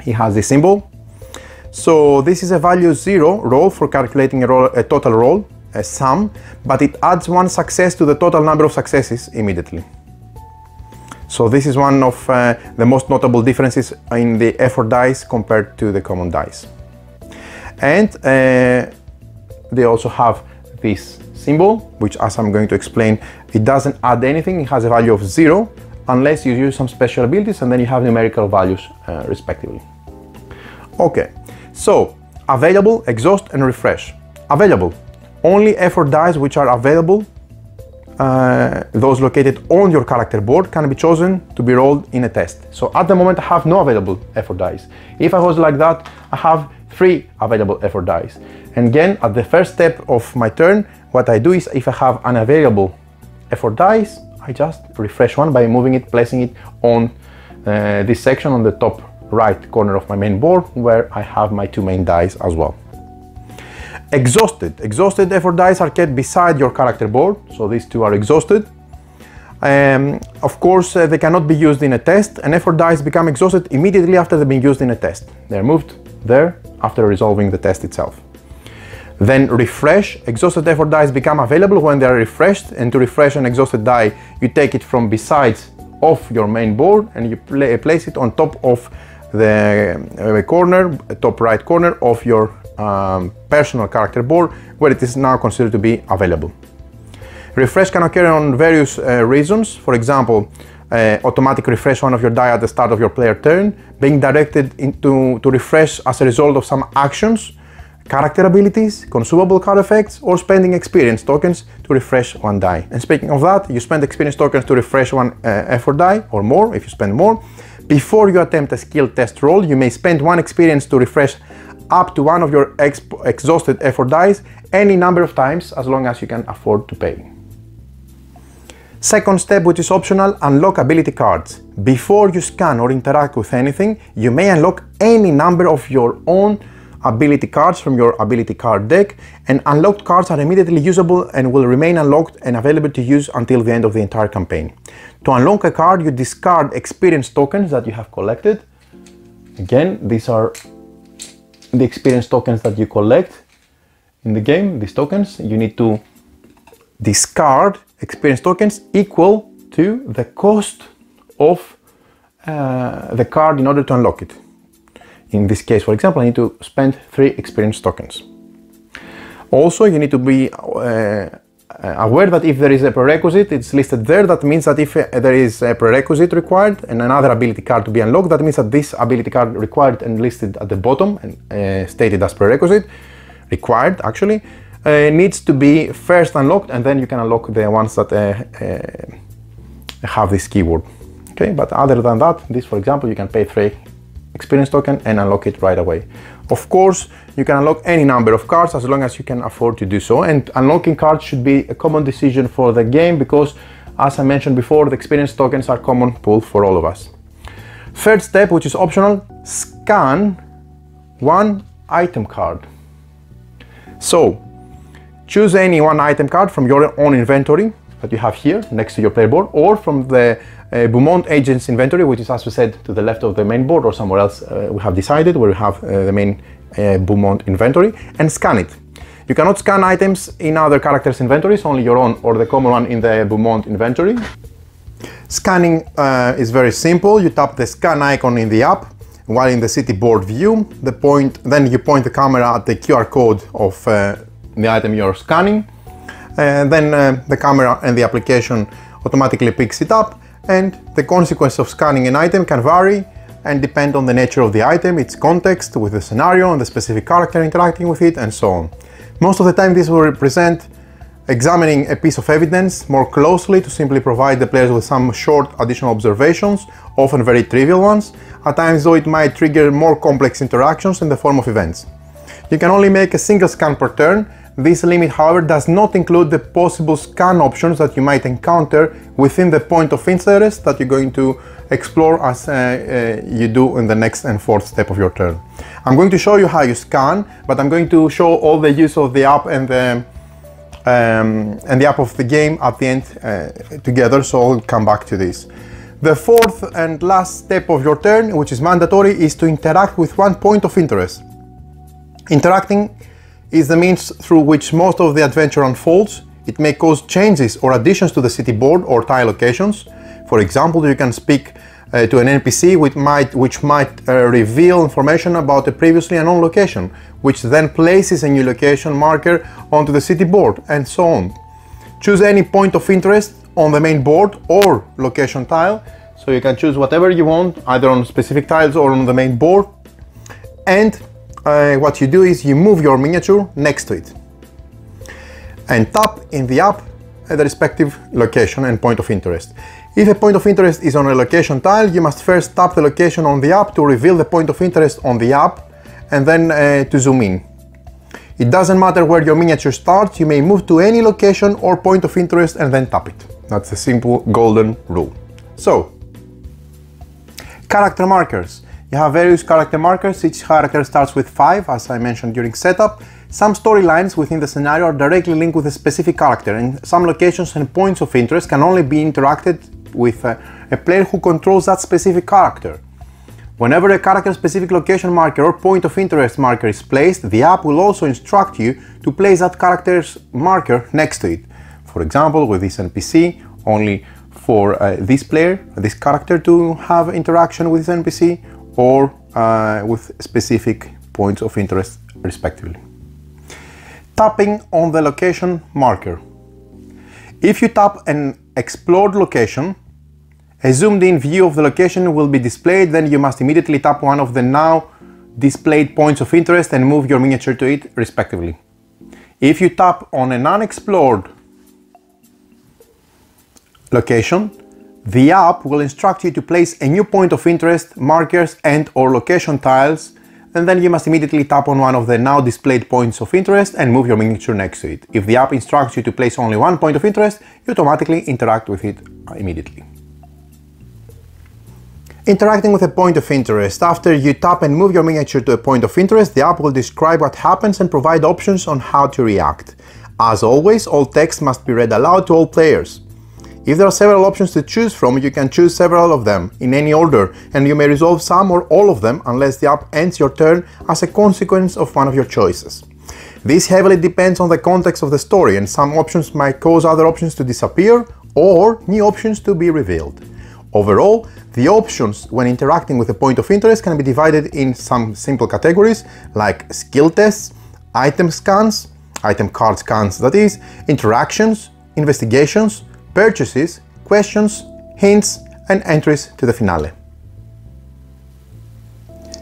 A: It has this symbol. So this is a value 0 roll for calculating a total roll, a sum, but it adds 1 success to the total number of successes immediately. So this is one of the most notable differences in the effort dice compared to the common dice. And they also have this symbol, which, as I'm going to explain, it doesn't add anything. It has a value of 0 unless you use some special abilities, and then you have numerical values respectively. Okay, so available, exhaust and refresh. Available, only effort dice which are available, those located on your character board, can be chosen to be rolled in a test. So at the moment I have no available effort dice. If I was like that, I have 3 available effort dice. And again, at the first step of my turn, what I do is, if I have unavailable effort dice, I just refresh 1 by moving it, placing it on this section on the top right corner of my main board, where I have my 2 main dice as well. Exhausted. Exhausted effort dice are kept beside your character board, so these 2 are exhausted. Of course, they cannot be used in a test, and effort dice become exhausted immediately after they've been used in a test. They're moved there after resolving the test itself. Then refresh. Exhausted effort dice become available when they are refreshed, and to refresh an exhausted die, you take it from beside of your main board and you place it on top of the corner, top right corner of your personal character board, where it is now considered to be available. Refresh can occur on various reasons. For example, automatic refresh 1 of your die at the start of your player turn, being directed to refresh as a result of some actions, character abilities, consumable card effects, or spending experience tokens to refresh 1 die. And speaking of that, you spend experience tokens to refresh 1 effort die, or more if you spend more. Before you attempt a skill test roll, you may spend 1 experience to refresh up to 1 of your exhausted effort dice any number of times, as long as you can afford to pay. Second step, which is optional, unlock ability cards. Before you scan or interact with anything, you may unlock any number of your own ability cards from your ability card deck, and unlocked cards are immediately usable and will remain unlocked and available to use until the end of the entire campaign. To unlock a card, you discard experience tokens that you have collected. Again, these are the experience tokens that you collect in the game. These tokens, you need to discard experience tokens equal to the cost of the card in order to unlock it. In this case, for example, I need to spend 3 experience tokens. Also, you need to be aware that if there is a prerequisite, it's listed there. That means that if there is a prerequisite required and another ability card to be unlocked, that means that this ability card required and listed at the bottom and stated as prerequisite, required actually, needs to be first unlocked, and then you can unlock the ones that have this keyword. Okay, but other than that, this, for example, you can pay 3 experience token and unlock it right away. Of course, you can unlock any number of cards as long as you can afford to do so, and unlocking cards should be a common decision for the game because, as I mentioned before, the experience tokens are common pool for all of us. Third step, which is optional, scan 1 item card. So choose any 1 item card from your own inventory, that you have here next to your player board, or from the Beaumont agent's inventory, which is, as we said, to the left of the main board, or somewhere else we have decided where we have the main Beaumont inventory, and scan it. You cannot scan items in other characters' inventories, only your own or the common one in the Beaumont inventory. Scanning is very simple. You tap the scan icon in the app while in the city board view. Then you point the camera at the QR code of the item you're scanning. Then the camera and the application automatically picks it up, and the consequence of scanning an item can vary and depend on the nature of the item, its context with the scenario and the specific character interacting with it, and so on. Most of the time this will represent examining a piece of evidence more closely to simply provide the players with some short additional observations, often very trivial ones. At times though it might trigger more complex interactions in the form of events. You can only make a single scan per turn. This limit, however, does not include the possible scan options that you might encounter within the point of interest that you're going to explore as you do in the next and fourth step of your turn. I'm going to show you how you scan, but I'm going to show all the use of the app and the app of the game at the end together, so I'll come back to this. The fourth and last step of your turn, which is mandatory, is to interact with one point of interest. Interacting is the means through which most of the adventure unfolds. It may cause changes or additions to the city board or tile locations. For example, you can speak to an NPC which might reveal information about a previously unknown location, which then places a new location marker onto the city board, and so on. Choose any point of interest on the main board or location tile, so you can choose whatever you want, either on specific tiles or on the main board, and what you do is you move your miniature next to it and tap in the app at the respective location and point of interest. If a point of interest is on a location tile, you must first tap the location on the app to reveal the point of interest on the app, and then to zoom in. It doesn't matter where your miniature starts, you may move to any location or point of interest and then tap it. That's a simple golden rule. So, character markers. You have various character markers. Each character starts with 5, as I mentioned during setup. Some storylines within the scenario are directly linked with a specific character, and some locations and points of interest can only be interacted with a player who controls that specific character. Whenever a character-specific location marker or point of interest marker is placed, the app will also instruct you to place that character's marker next to it. For example, with this NPC, only for this player, this character to have interaction with this NPC, or with specific points of interest respectively. Tapping on the location marker. If you tap an explored location, a zoomed in view of the location will be displayed, then you must immediately tap one of the now displayed points of interest and move your miniature to it respectively. If you tap on an unexplored location, the app will instruct you to place a new point of interest, markers and or location tiles, and then you must immediately tap on one of the now displayed points of interest and move your miniature next to it. If the app instructs you to place only one point of interest, you automatically interact with it immediately. Interacting with a point of interest. After you tap and move your miniature to a point of interest, the app will describe what happens and provide options on how to react. As always, all text must be read aloud to all players. If there are several options to choose from, you can choose several of them in any order, and you may resolve some or all of them unless the app ends your turn as a consequence of one of your choices. This heavily depends on the context of the story, and some options might cause other options to disappear or new options to be revealed. Overall, the options when interacting with a point of interest can be divided in some simple categories like skill tests, item scans, item card scans that is, interactions, investigations, purchases, questions, hints, and entries to the finale.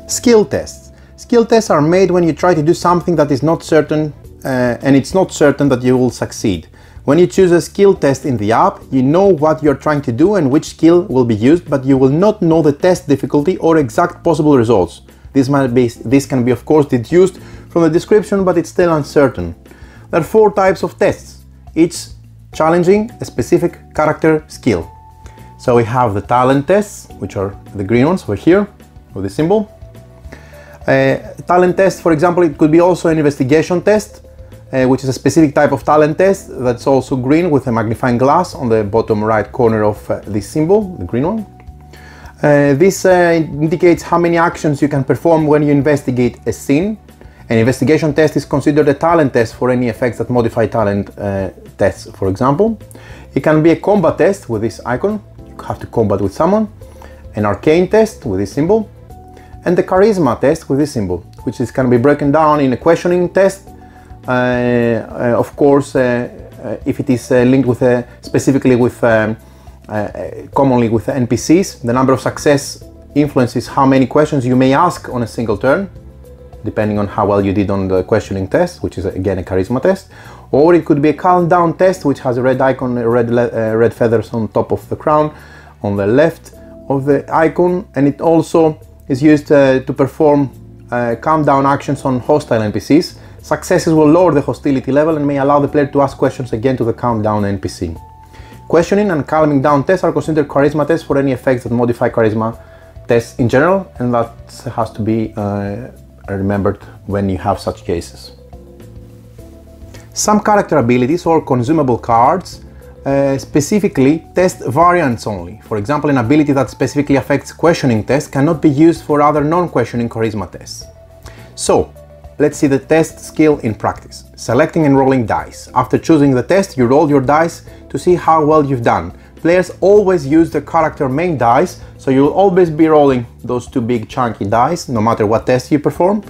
A: Skill tests. Skill tests are made when you try to do something that is not certain, and it's not certain that you will succeed. When you choose a skill test in the app, you know what you're trying to do and which skill will be used, but you will not know the test difficulty or exact possible results. This can be of course deduced from the description, but it's still uncertain. There are 4 types of tests, each challenging a specific character skill. So we have the talent tests, which are the green ones over here with the symbol. Talent test, for example, it could be also an investigation test. which is a specific type of talent test that's also green with a magnifying glass on the bottom right corner of this symbol, the green one. This indicates how many actions you can perform when you investigate a scene. An investigation test is considered a talent test for any effects that modify talent tests, for example. It can be a combat test with this icon, you have to combat with someone, an arcane test with this symbol, and the charisma test with this symbol, which can be broken down in a questioning test. Of course, if it is linked with specifically with commonly with NPCs, the number of success influences how many questions you may ask on a single turn, depending on how well you did on the questioning test, which is again a charisma test. Or it could be a calm down test, which has a red icon, red feathers on top of the crown on the left of the icon, and it also is used to perform calm down actions on hostile NPCs. Successes will lower the hostility level and may allow the player to ask questions again to the calm down NPC. Questioning and calming down tests are considered charisma tests for any effects that modify charisma tests in general, and that has to be remembered when you have such cases. Some character abilities or consumable cards specifically test variants only. For example, an ability that specifically affects questioning tests cannot be used for other non-questioning charisma tests. So, let's see the test skill in practice. Selecting and rolling dice. After choosing the test, you roll your dice to see how well you've done. Players always use the character main dice, so you'll always be rolling those two big chunky dice, no matter what test you perform,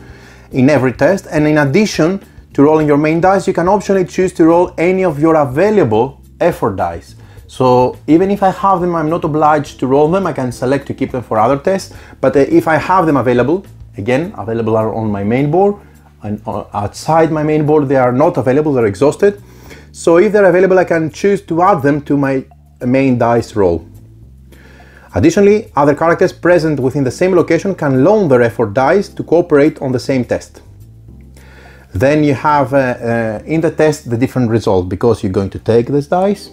A: in every test. And in addition to rolling your main dice, you can optionally choose to roll any of your available effort dice. So even if I have them, I'm not obliged to roll them. I can select to keep them for other tests, but if I have them available, again, available are on my main board, and outside my main board they are not available, they're exhausted. So if they're available, I can choose to add them to my main dice roll. Additionally, other characters present within the same location can loan their effort dice to cooperate on the same test. Then you have in the test the different result, because you're going to take this dice,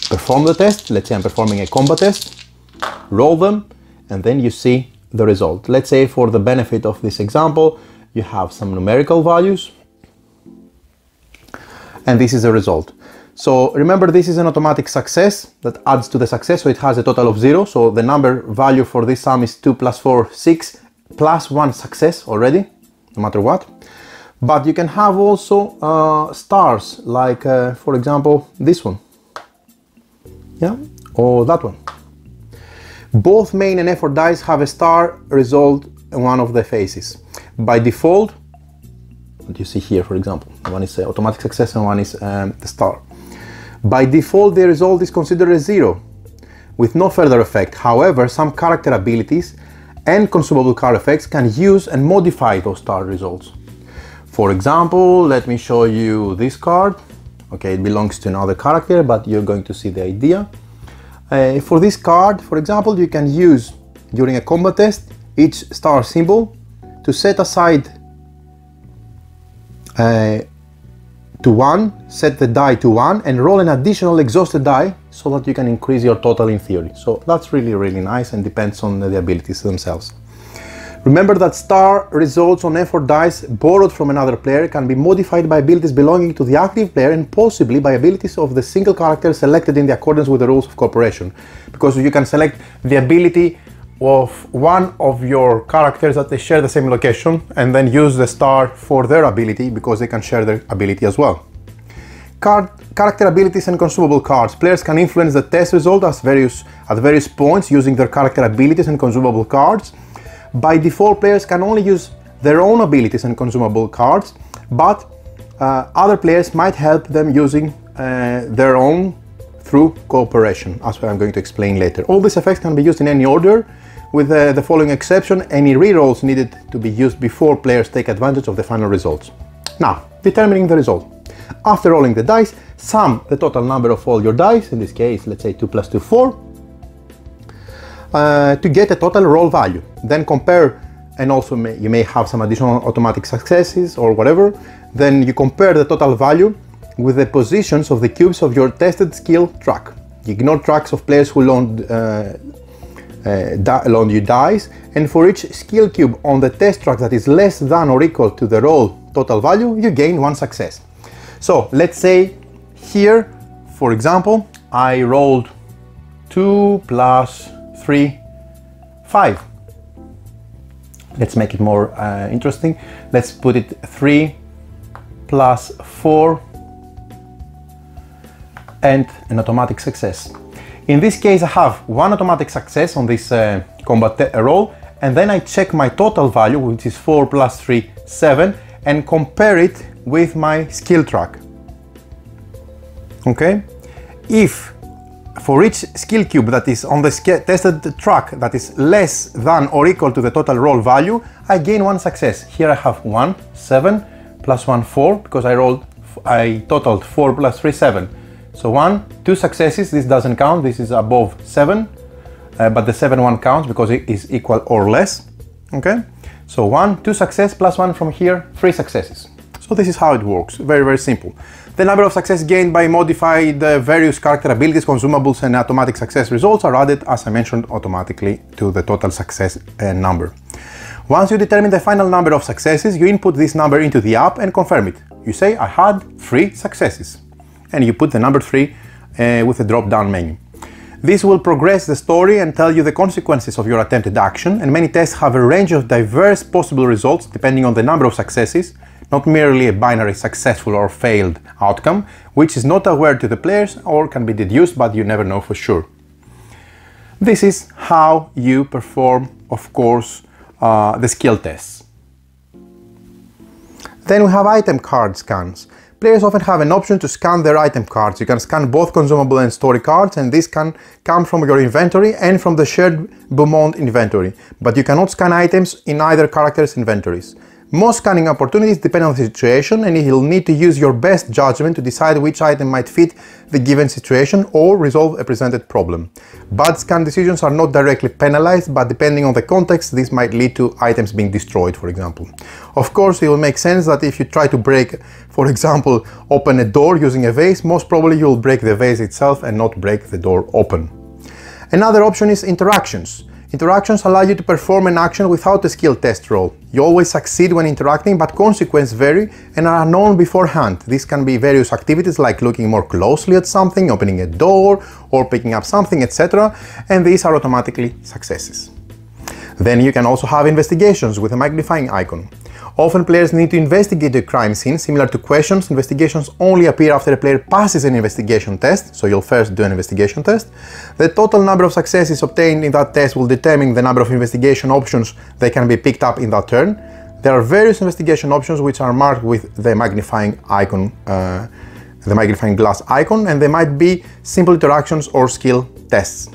A: perform the test. Let's say I'm performing a combat test, roll them, and then you see the result. Let's say for the benefit of this example, you have some numerical values, and this is the result. So remember, this is an automatic success that adds to the success, so it has a total of 0. So the number value for this sum is 2 plus 4, 6, plus 1 success already, no matter what. But you can have also stars, like for example this one, yeah, or that one. Both main and effort dice have a star result in one of the faces. By default, what you see here, for example, one is automatic success and one is the star. By default, the result is considered a 0, with no further effect. However, some character abilities and consumable card effects can use and modify those star results. For example, let me show you this card. Okay, it belongs to another character, but you're going to see the idea. For this card, for example, you can use, during a combat test, each star symbol to set aside to 1, set the die to 1, and roll an additional exhausted die so that you can increase your total in theory. So that's really nice, and depends on the abilities themselves. Remember that star results on effort dice borrowed from another player can be modified by abilities belonging to the active player, and possibly by abilities of the single character selected in the accordance with the rules of cooperation. Because you can select the ability of one of your characters that they share the same location, and then use the star for their ability, because they can share their ability as well. Character abilities and consumable cards. Players can influence the test result at various points using their character abilities and consumable cards. By default, players can only use their own abilities and consumable cards, but other players might help them using their own through cooperation, as I'm going to explain later. All these effects can be used in any order, with the following exception: any rerolls needed to be used before players take advantage of the final results. Now, determining the result. After rolling the dice, sum the total number of all your dice, in this case, let's say 2 plus 2, 4, to get a total roll value. Then compare, and also you may have some additional automatic successes or whatever. Then you compare the total value with the positions of the cubes of your tested skill track. You ignore tracks of players who loaned loan you dice, and for each skill cube on the test track that is less than or equal to the roll total value, you gain 1 success. So let's say here, for example, I rolled 2 plus 3, 5. Let's make it more interesting. Let's put it 3 plus 4 and an automatic success. In this case, I have 1 automatic success on this combat roll, and then I check my total value, which is 4 plus 3, 7, and compare it with my skill track. Okay? If for each skill cube that is on the tested track that is less than or equal to the total roll value, I gain 1 success. Here I have 1, 7, plus 1, 4, because I totaled 4 plus 3, 7. So 1, 2 successes, this doesn't count, this is above 7, but the 7 one counts because it is equal or less, okay? So 1, 2 success plus 1 from here, 3 successes. So this is how it works, very, very simple. The number of success gained by modified various character abilities, consumables and automatic success results are added, as I mentioned, automatically to the total success number. Once you determine the final number of successes, you input this number into the app and confirm it. You say, I had 3 successes. And you put the number 3 with a drop-down menu. This will progress the story and tell you the consequences of your attempted action, and many tests have a range of diverse possible results depending on the number of successes, not merely a binary successful or failed outcome, which is not aware to the players or can be deduced, but you never know for sure. This is how you perform, of course, the skill tests. Then we have item card scans. Players often have an option to scan their item cards. You can scan both consumable and story cards, and this can come from your inventory and from the shared Beaumont inventory, but you cannot scan items in either character's inventories. Most scanning opportunities depend on the situation, and you'll need to use your best judgment to decide which item might fit the given situation or resolve a presented problem. Bad scan decisions are not directly penalized, but depending on the context, this might lead to items being destroyed, for example. Of course, it will make sense that if you try to break, for example, open a door using a vase, most probably you'll break the vase itself and not break the door open. Another option is interactions. Interactions allow you to perform an action without a skill test roll. You always succeed when interacting, but consequences vary and are unknown beforehand. This can be various activities like looking more closely at something, opening a door, or picking up something, etc. And these are automatically successes. Then you can also have investigations with a magnifying icon. Often players need to investigate a crime scene. Similar to questions, investigations only appear after a player passes an investigation test, so you'll first do an investigation test. The total number of successes obtained in that test will determine the number of investigation options that can be picked up in that turn. There are various investigation options which are marked with the magnifying icon, the magnifying glass icon, and they might be simple interactions or skill tests.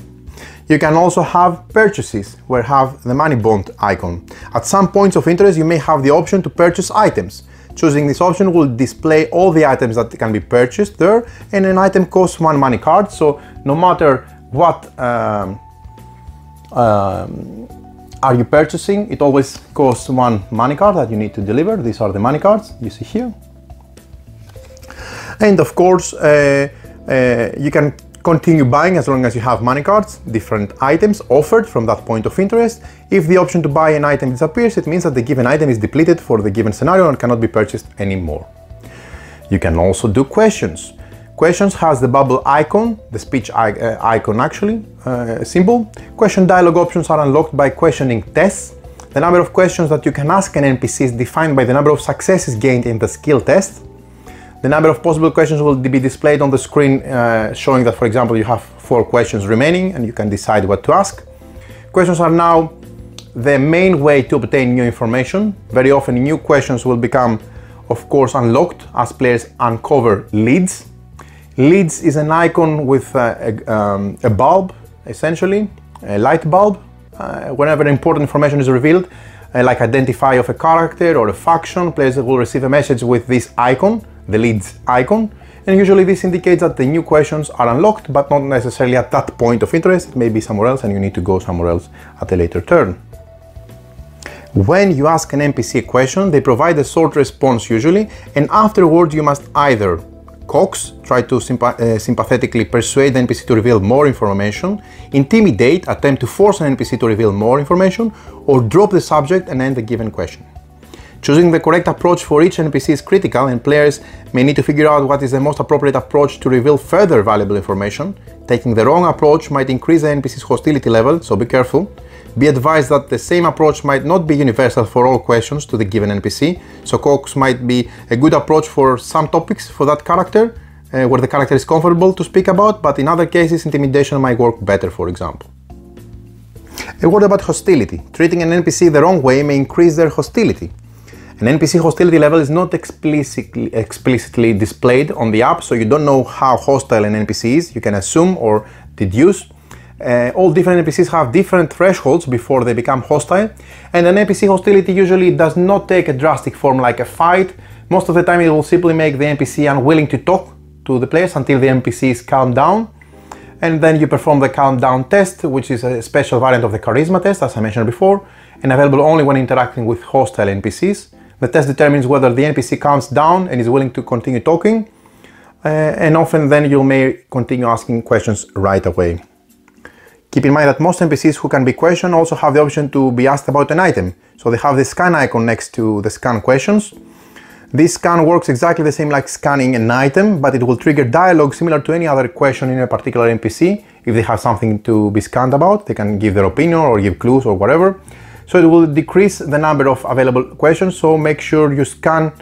A: You can also have purchases, where have the money bond icon. At some points of interest, you may have the option to purchase items. Choosing this option will display all the items that can be purchased there, and an item costs 1 money card, so no matter what are you purchasing, it always costs 1 money card that you need to deliver. These are the money cards you see here. And of course, you can continue buying as long as you have money cards, different items offered from that point of interest. If the option to buy an item disappears, it means that the given item is depleted for the given scenario and cannot be purchased anymore. You can also do questions. Questions has the bubble icon, the speech icon actually, symbol. Question dialogue options are unlocked by questioning tests. The number of questions that you can ask an NPC is defined by the number of successes gained in the skill test. The number of possible questions will be displayed on the screen, showing that, for example, you have 4 questions remaining and you can decide what to ask. Questions are now the main way to obtain new information. Very often new questions will become, of course, unlocked as players uncover leads. Leads is an icon with a bulb, essentially, a light bulb. Whenever important information is revealed, like identify of a character or a faction, players will receive a message with this icon, the leads icon, and usually this indicates that the new questions are unlocked, but not necessarily at that point of interest. It may be somewhere else and you need to go somewhere else at a later turn. When you ask an NPC a question, they provide a short response usually, and afterwards you must either coax, try to sympathetically persuade the NPC to reveal more information, intimidate, attempt to force an NPC to reveal more information, or drop the subject and end the given question. Choosing the correct approach for each NPC is critical, and players may need to figure out what is the most appropriate approach to reveal further valuable information. Taking the wrong approach might increase the NPC's hostility level, so be careful. Be advised that the same approach might not be universal for all questions to the given NPC, so coax might be a good approach for some topics for that character, where the character is comfortable to speak about, but in other cases intimidation might work better, for example. A word about hostility. Treating an NPC the wrong way may increase their hostility. An NPC hostility level is not explicitly displayed on the app, so you don't know how hostile an NPC is. You can assume or deduce. All different NPCs have different thresholds before they become hostile, and an NPC hostility usually does not take a drastic form like a fight. Most of the time it will simply make the NPC unwilling to talk to the players until the NPCs calm down, and then you perform the calm down test, which is a special variant of the charisma test, as I mentioned before, and available only when interacting with hostile NPCs. The test determines whether the NPC calms down and is willing to continue talking, and often then you may continue asking questions right away. Keep in mind that most NPCs who can be questioned also have the option to be asked about an item, so they have the scan icon next to the scan questions. This scan works exactly the same like scanning an item, but it will trigger dialogue similar to any other question in a particular NPC. If they have something to be scanned about, they can give their opinion or give clues or whatever. So it will decrease the number of available questions, so make sure you scan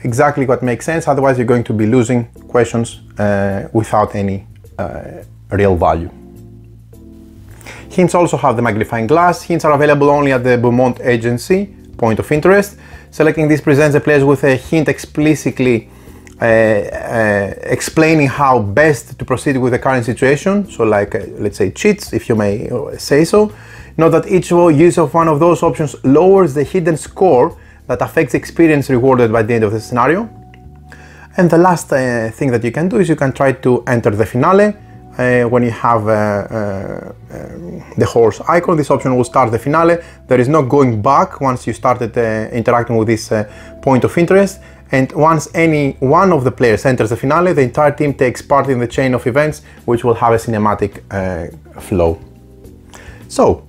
A: exactly what makes sense, otherwise you're going to be losing questions without any real value. Hints also have the magnifying glass. Hints are available only at the Beaumont Agency point of interest. Selecting this presents the players with a hint explicitly explaining how best to proceed with the current situation, so like let's say cheats, if you may say so. Note that each use of one of those options lowers the hidden score that affects experience rewarded by the end of the scenario. And the last thing that you can do is you can try to enter the finale. When you have the horse icon, this option will start the finale. There is no going back once you started interacting with this point of interest. And once any one of the players enters the finale, the entire team takes part in the chain of events, which will have a cinematic flow. So,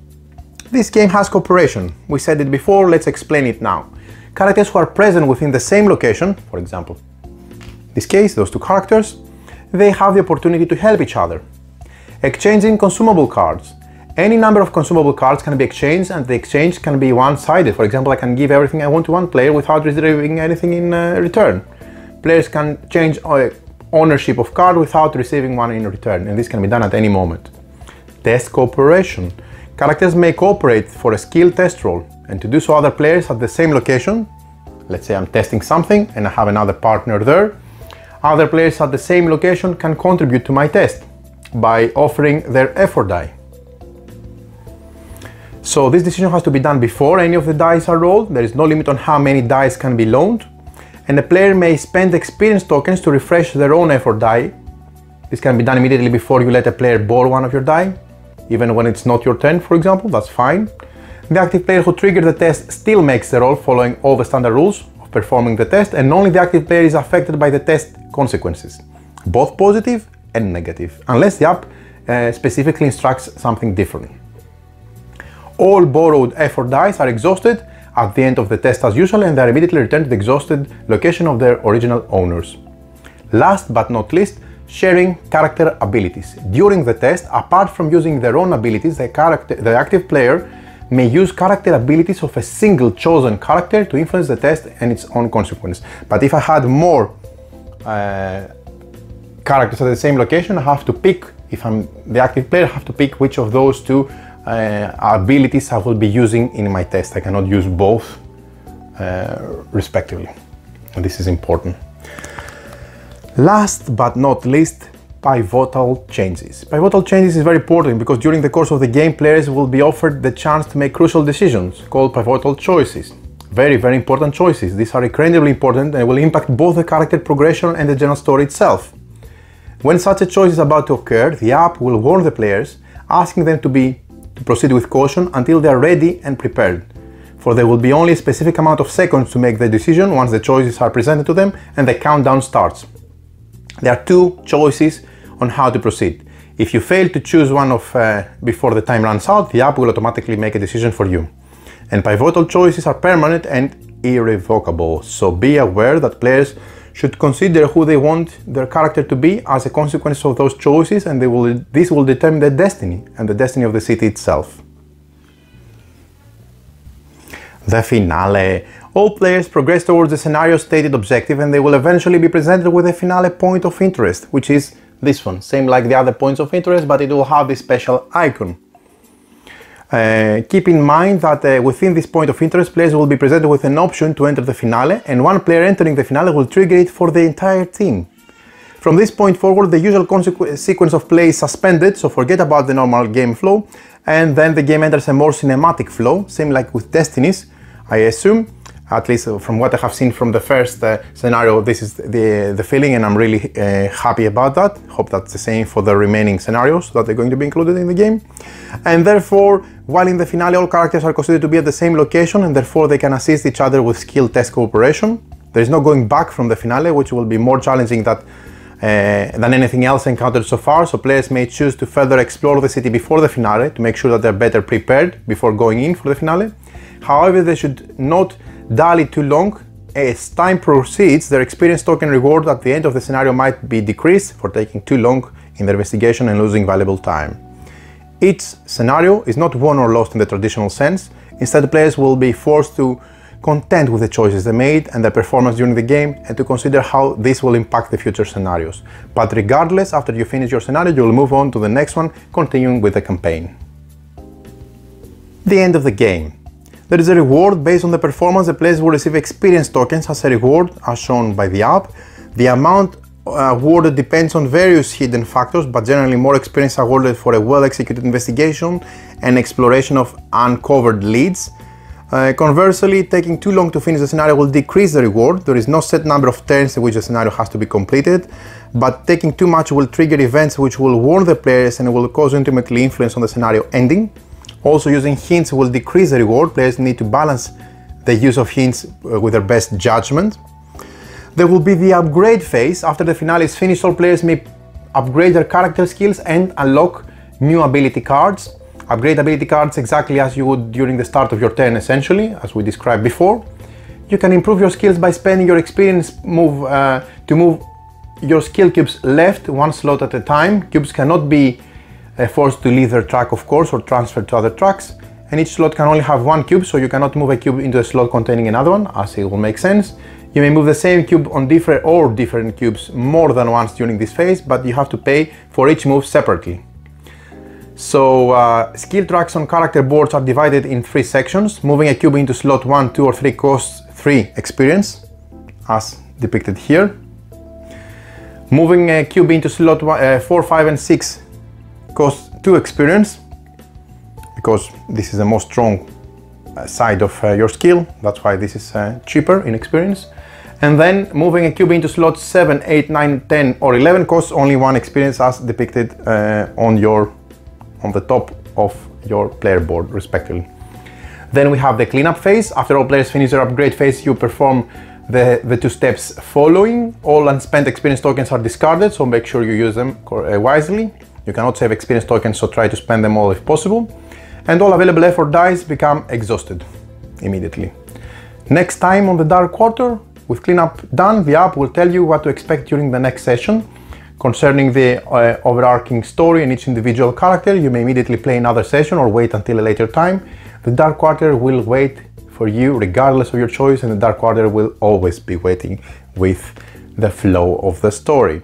A: this game has cooperation. We said it before, let's explain it now. Characters who are present within the same location, for example, in this case, those two characters, they have the opportunity to help each other. Exchanging consumable cards. Any number of consumable cards can be exchanged, and the exchange can be one-sided. For example, I can give everything I want to one player without receiving anything in return. Players can change ownership of card without receiving one in return, and this can be done at any moment. Test cooperation. Characters may cooperate for a skill test roll, and to do so other players at the same location, let's say I'm testing something and I have another partner there, other players at the same location can contribute to my test by offering their effort die. So this decision has to be done before any of the dice are rolled. There is no limit on how many dice can be loaned, and the player may spend experience tokens to refresh their own effort die. This can be done immediately before you let a player borrow one of your die, even when it's not your turn, for example, that's fine. The active player who triggered the test still makes the roll following all the standard rules of performing the test, and only the active player is affected by the test consequences, both positive and negative, unless the app specifically instructs something different. All borrowed effort dice are exhausted at the end of the test as usual, and they are immediately returned to the exhausted location of their original owners. Last but not least, sharing character abilities. During the test, apart from using their own abilities, the active player may use character abilities of a single chosen character to influence the test and its own consequence. But if I had more characters at the same location, I have to pick, if I'm the active player, I have to pick which of those two abilities I will be using in my test. I cannot use both respectively. And this is important. Last but not least, pivotal changes. Pivotal changes is very important because during the course of the game, players will be offered the chance to make crucial decisions called pivotal choices. Very, very important choices. These are incredibly important and will impact both the character progression and the general story itself. When such a choice is about to occur, the app will warn the players, asking them to proceed with caution until they are ready and prepared. For there will be only a specific amount of seconds to make the decision once the choices are presented to them and the countdown starts. There are two choices on how to proceed. If you fail to choose one of before the time runs out, the app will automatically make a decision for you. And pivotal choices are permanent and irrevocable, so be aware that players should consider who they want their character to be as a consequence of those choices, and this will determine their destiny and the destiny of the city itself. The finale. All players progress towards the scenario stated objective, and they will eventually be presented with a finale point of interest, which is this one, same like the other points of interest, but it will have this special icon. Keep in mind that within this point of interest, players will be presented with an option to enter the finale, and one player entering the finale will trigger it for the entire team. From this point forward, the usual sequence of play is suspended, so forget about the normal game flow, and then the game enters a more cinematic flow, same like with Destinies, I assume. At least from what I have seen from the first scenario, this is the feeling, and I'm really happy about that. Hope that's the same for the remaining scenarios that are going to be included in the game. And therefore, while in the finale all characters are considered to be at the same location, and therefore they can assist each other with skill test cooperation. There is no going back from the finale, which will be more challenging than anything else encountered so far, so players may choose to further explore the city before the finale to make sure that they're better prepared before going in for the finale. However, they should not dally too long. As time proceeds, their experience token reward at the end of the scenario might be decreased for taking too long in their investigation and losing valuable time. Each scenario is not won or lost in the traditional sense. Instead, players will be forced to contend with the choices they made and their performance during the game, and to consider how this will impact the future scenarios. But regardless, after you finish your scenario, you will move on to the next one, continuing with the campaign. The end of the game. There is a reward based on the performance. The players will receive experience tokens as a reward, as shown by the app. The amount awarded depends on various hidden factors, but generally more experience awarded for a well-executed investigation and exploration of uncovered leads. Conversely, taking too long to finish the scenario will decrease the reward. There is no set number of turns in which the scenario has to be completed, but taking too much will trigger events which will warn the players and will cause ultimately influence on the scenario ending. Also, using hints will decrease the reward. Players need to balance the use of hints with their best judgment. There will be the upgrade phase. After the finale is finished, all players may upgrade their character skills and unlock new ability cards. Upgrade ability cards exactly as you would during the start of your turn, essentially, as we described before. You can improve your skills by spending your experience to move your skill cubes left one slot at a time. Cubes cannot be forced to leave their track, of course, or transferred to other tracks, and each slot can only have one cube, so you cannot move a cube into a slot containing another one, as it will make sense. You may move the same cube on different cubes more than once during this phase, but you have to pay for each move separately. So skill tracks on character boards are divided in 3 sections. Moving a cube into slot 1, 2 or 3 costs 3 experience, as depicted here. Moving a cube into slot 4, 5 and 6 costs 2 experience, because this is the most strong side of your skill. That's why this is cheaper in experience. And then moving a cube into slots 7, 8, 9, 10 or 11 costs only 1 experience, as depicted on the top of your player board respectively. Then we have the cleanup phase. After all players finish their upgrade phase, you perform the 2 steps following. All unspent experience tokens are discarded, so make sure you use them wisely. You cannot save experience tokens, so try to spend them all if possible. And all available effort dice become exhausted immediately. Next time on the Dark Quarter, with cleanup done, the app will tell you what to expect during the next session. Concerning the overarching story and each individual character, you may immediately play another session or wait until a later time. The Dark Quarter will wait for you regardless of your choice, and the Dark Quarter will always be waiting with the flow of the story.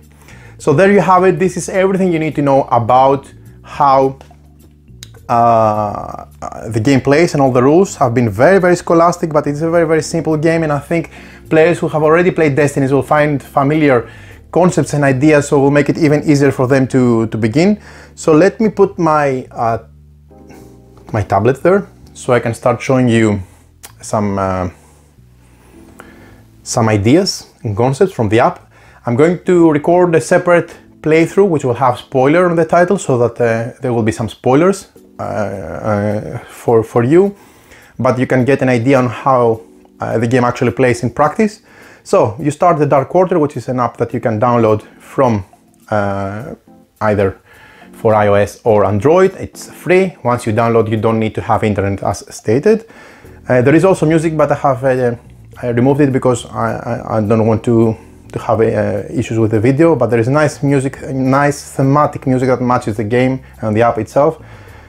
A: So there you have it. This is everything you need to know about how the game plays, and all the rules have been very scholastic, but it's a very simple game, and I think players who have already played Destinies will find familiar concepts and ideas, so it will make it even easier for them to begin. So let me put my my tablet there so I can start showing you some ideas and concepts from the app. I'm going to record a separate playthrough which will have spoiler on the title, so that there will be some spoilers for you, but you can get an idea on how the game actually plays in practice. So you start the Dark Quarter, which is an app that you can download from either for iOS or Android. It's free. Once you download, you don't need to have internet as stated. There is also music, but I have I removed it because I don't want to have issues with the video, but there is nice music, nice thematic music that matches the game and the app itself.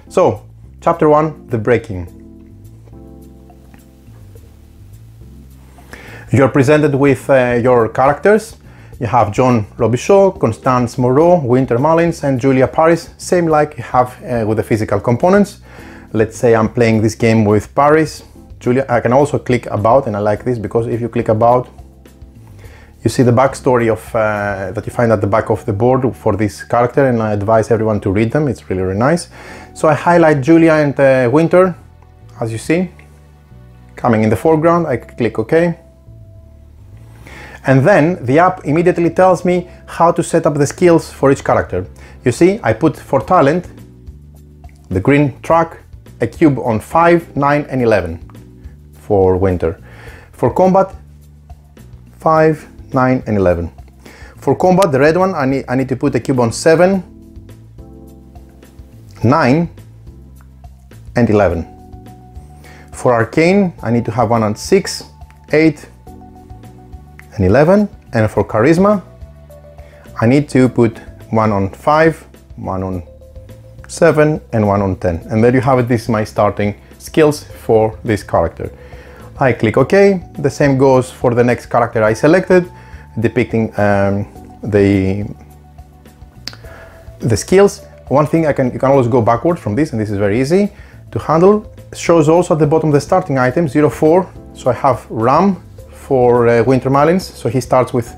A: So, chapter 1, the breaking. You're presented with your characters. You have John Robichaud, Constance Moreau, Winter Mullins, and Julia Paris, same like you have with the physical components. Let's say I'm playing this game with Paris. Julia, I can also click about, and I like this because if you click about, you see the backstory of that you find at the back of the board for this character, and I advise everyone to read them. It's really, really nice. So I highlight Julia and Winter, as you see, coming in the foreground. I click OK. And then the app immediately tells me how to set up the skills for each character. You see, I put for talent, the green track, a cube on 5, 9, and 11 for Winter. For combat, 5, 9, and 11. For combat, the red one, I need to put a cube on 7, 9, and 11. For arcane, I need to have one on 6, 8, and 11. And for charisma, I need to put one on 5, one on 7, and one on 10. And there you have it. This is my starting skills for this character. I click OK. The same goes for the next character I selected, depicting the skills. One thing you can always go backward from this, and this is very easy to handle. It shows also at the bottom the starting item 04. So I have Ram for Winter Mullins. So he starts with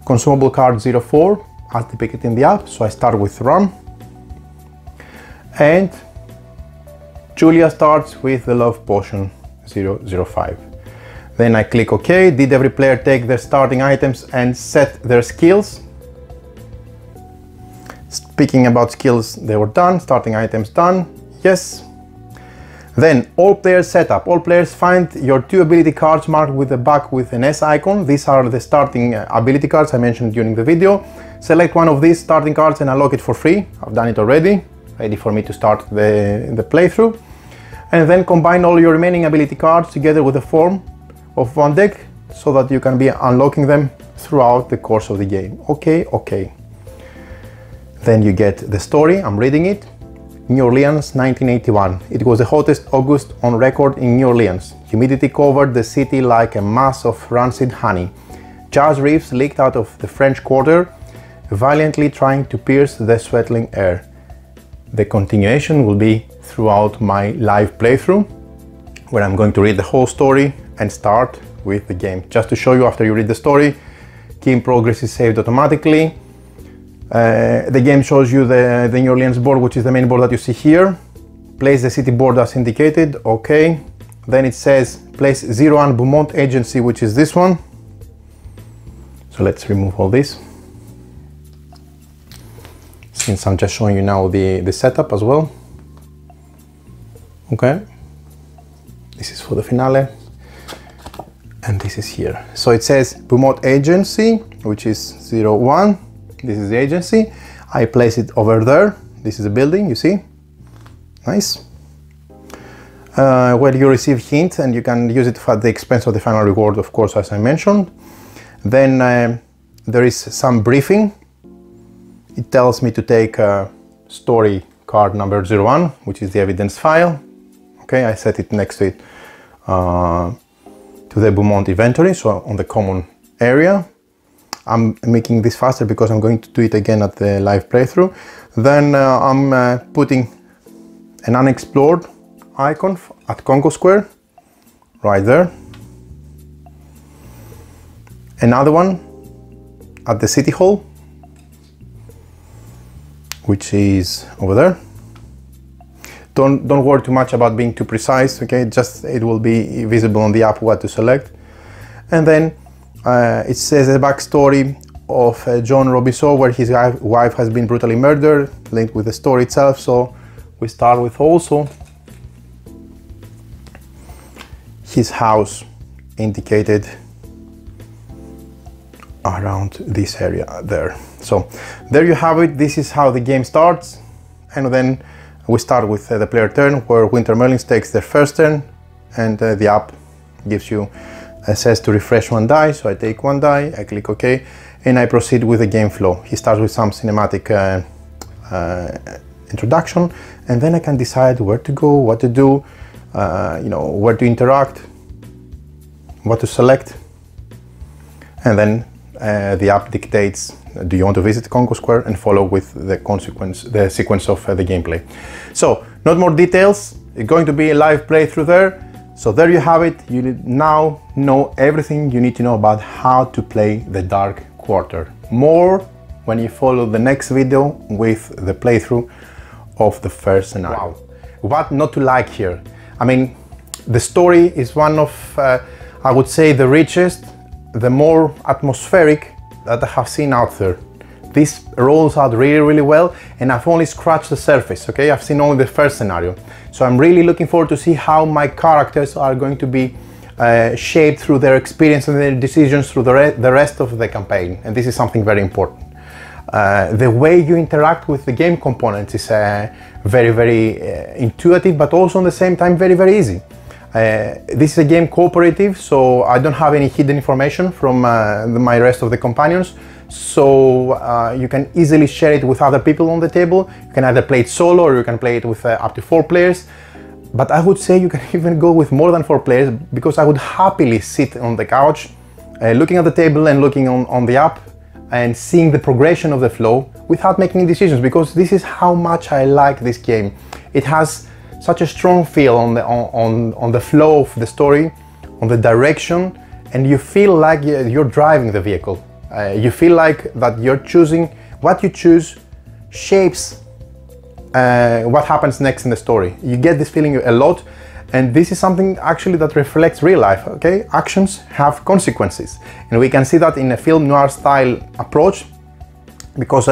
A: consumable card 04 as depicted in the app. So I start with Ram. And Julia starts with the love potion 005. Then I click OK. Did every player take their starting items and set their skills? Speaking about skills, they were done. Starting items done. Yes. Then all players setup. All players find your 2 ability cards marked with the back with an S icon. These are the starting ability cards I mentioned during the video. Select one of these starting cards and unlock it for free. I've done it already. Ready for me to start the playthrough. And then combine all your remaining ability cards together with a form of one deck so that you can be unlocking them throughout the course of the game. Okay, okay. Then you get the story. I'm reading it. New Orleans, 1981. It was the hottest August on record in New Orleans. Humidity covered the city like a mass of rancid honey. Jazz riffs leaked out of the French Quarter, valiantly trying to pierce the sweating air. The continuation will be throughout my live playthrough, where I'm going to read the whole story and start with the game. Just to show you, after you read the story, key in progress is saved automatically. The game shows you the New Orleans board, which is the main board that you see here. Place the city board as indicated, okay. Then it says place 01 Beaumont Agency, which is this one. So let's remove all this, since I'm just showing you now the setup as well. Okay, this is for the finale, and this is here. So it says Beaumont Agency, which is 01. This is the agency. I place it over there. This is a building, you see. Nice. Where you receive hint, and you can use it at the expense of the final reward, of course, as I mentioned. Then there is some briefing. It tells me to take story card number 01, which is the evidence file. Okay, I set it next to it to the Beaumont inventory, so on the common area. I'm making this faster because I'm going to do it again at the live playthrough. Then I'm putting an unexplored icon at Congo Square, right there. Another one at the City Hall, which is over there. Don't worry too much about being too precise, okay? Just it will be visible on the app what to select. And then it says a backstory of John Robichaud, where his wife has been brutally murdered, linked with the story itself. So we start with also his house indicated around this area there. So there you have it. This is how the game starts, and then we start with the player turn, where Winter Merlins takes their first turn, and the app gives you says to refresh one die. So I take one die, I click OK, and I proceed with the game flow. He starts with some cinematic introduction, and then I can decide where to go, what to do, you know, where to interact, what to select, and then the app dictates, do you want to visit Congo Square, and follow with the sequence of the gameplay. So not more details, it's going to be a live playthrough there. So there you have it. You now know everything you need to know about how to play the Dark Quarter. More when you follow the next video with the playthrough of the first scenario. Wow. What not to like here? I mean, the story is one of, I would say, the richest, the more atmospheric that I have seen out there. This rolls out really, really well, and I've only scratched the surface, okay? I've seen only the first scenario. So I'm really looking forward to see how my characters are going to be shaped through their experience and their decisions through the rest of the campaign. And this is something very important. The way you interact with the game components is very, very intuitive, but also at the same time very, very easy. This is a game cooperative, so I don't have any hidden information from my rest of the companions. So you can easily share it with other people on the table. You can either play it solo, or you can play it with up to 4 players. But I would say you can even go with more than 4 players, because I would happily sit on the couch, looking at the table and looking on the app and seeing the progression of the flow without making decisions, because this is how much I like this game. It has such a strong feel on the flow of the story, on the direction, and you feel like you're driving the vehicle. You feel like that you're choosing, what you choose shapes what happens next in the story. You get this feeling a lot, and this is something actually that reflects real life, okay? Actions have consequences, and we can see that in a film noir style approach, because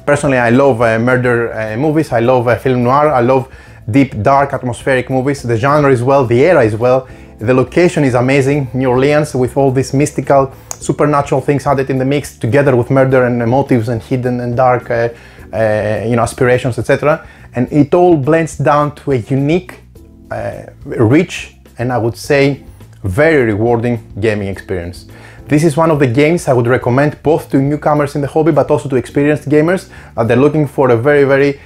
A: personally I love murder movies, I love film noir, I love deep, dark, atmospheric movies. The genre is well, the era is well, the location is amazing, New Orleans, with all these mystical, supernatural things added in the mix, together with murder and motives and hidden and dark you know, aspirations, etc. And it all blends down to a unique, rich, and I would say very rewarding gaming experience. This is one of the games I would recommend both to newcomers in the hobby, but also to experienced gamers that they're looking for a very, very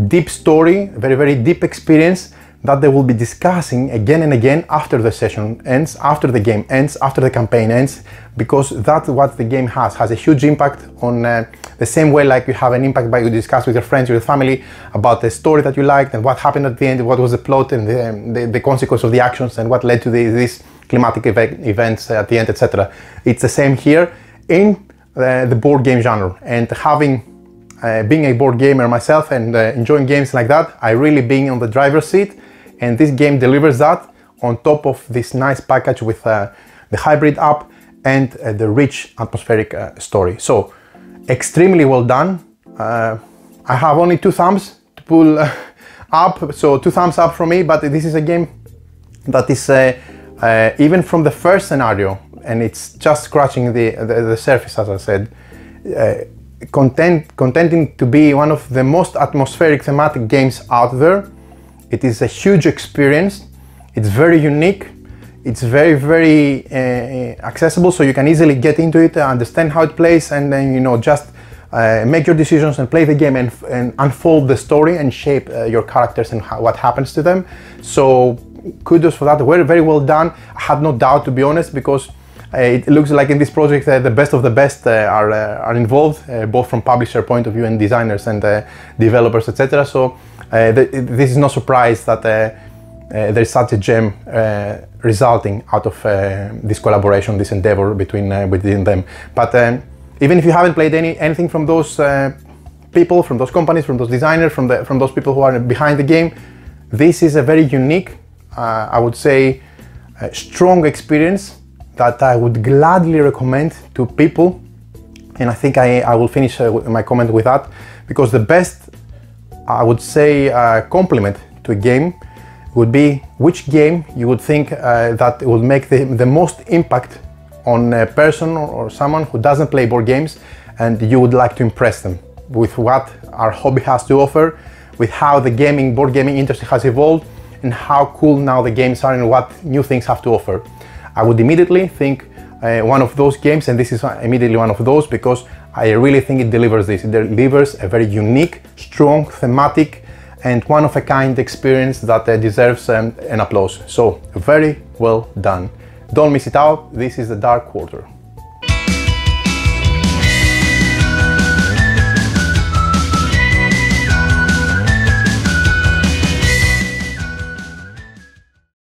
A: deep story, very, very deep experience that they will be discussing again and again after the session ends, after the game ends, after the campaign ends, because that's what the game has a huge impact on the same way like you have an impact by you discuss with your friends, your family about the story that you liked and what happened at the end, what was the plot and the consequence of the actions and what led to these climatic events at the end, etc. It's the same here in the board game genre, and having being a board gamer myself and enjoying games like that, I really being on the driver's seat, and this game delivers that on top of this nice package with the hybrid app and the rich atmospheric story. So extremely well done. I have only 2 thumbs to pull up, so 2 thumbs up from me, but this is a game that is even from the first scenario, and it's just scratching the surface, as I said, contending to be one of the most atmospheric thematic games out there. It is a huge experience, it's very unique, it's very, very accessible, so you can easily get into it, understand how it plays, and then, you know, just make your decisions and play the game and unfold the story and shape your characters and what happens to them. So kudos for that, very well done. I had no doubt, to be honest, because it looks like in this project the best of the best are involved, both from publisher point of view and designers and developers, etc. So this is no surprise that there is such a gem resulting out of this collaboration, this endeavor between them. But even if you haven't played anything from those people, from those companies, from those designers, from those people who are behind the game, this is a very unique, I would say, strong experience that I would gladly recommend to people. And I think I will finish my comment with that, because the best, I would say, compliment to a game would be which game you would think that would make the most impact on a person or someone who doesn't play board games and you would like to impress them with what our hobby has to offer, with how the board gaming industry has evolved, and how cool now the games are and what new things have to offer. I would immediately think one of those games, and this is immediately one of those because I really think it delivers this. It delivers a very unique, strong, thematic, and one-of-a-kind experience that deserves an applause. So, very well done. Don't miss it out. This is the Dark Quarter.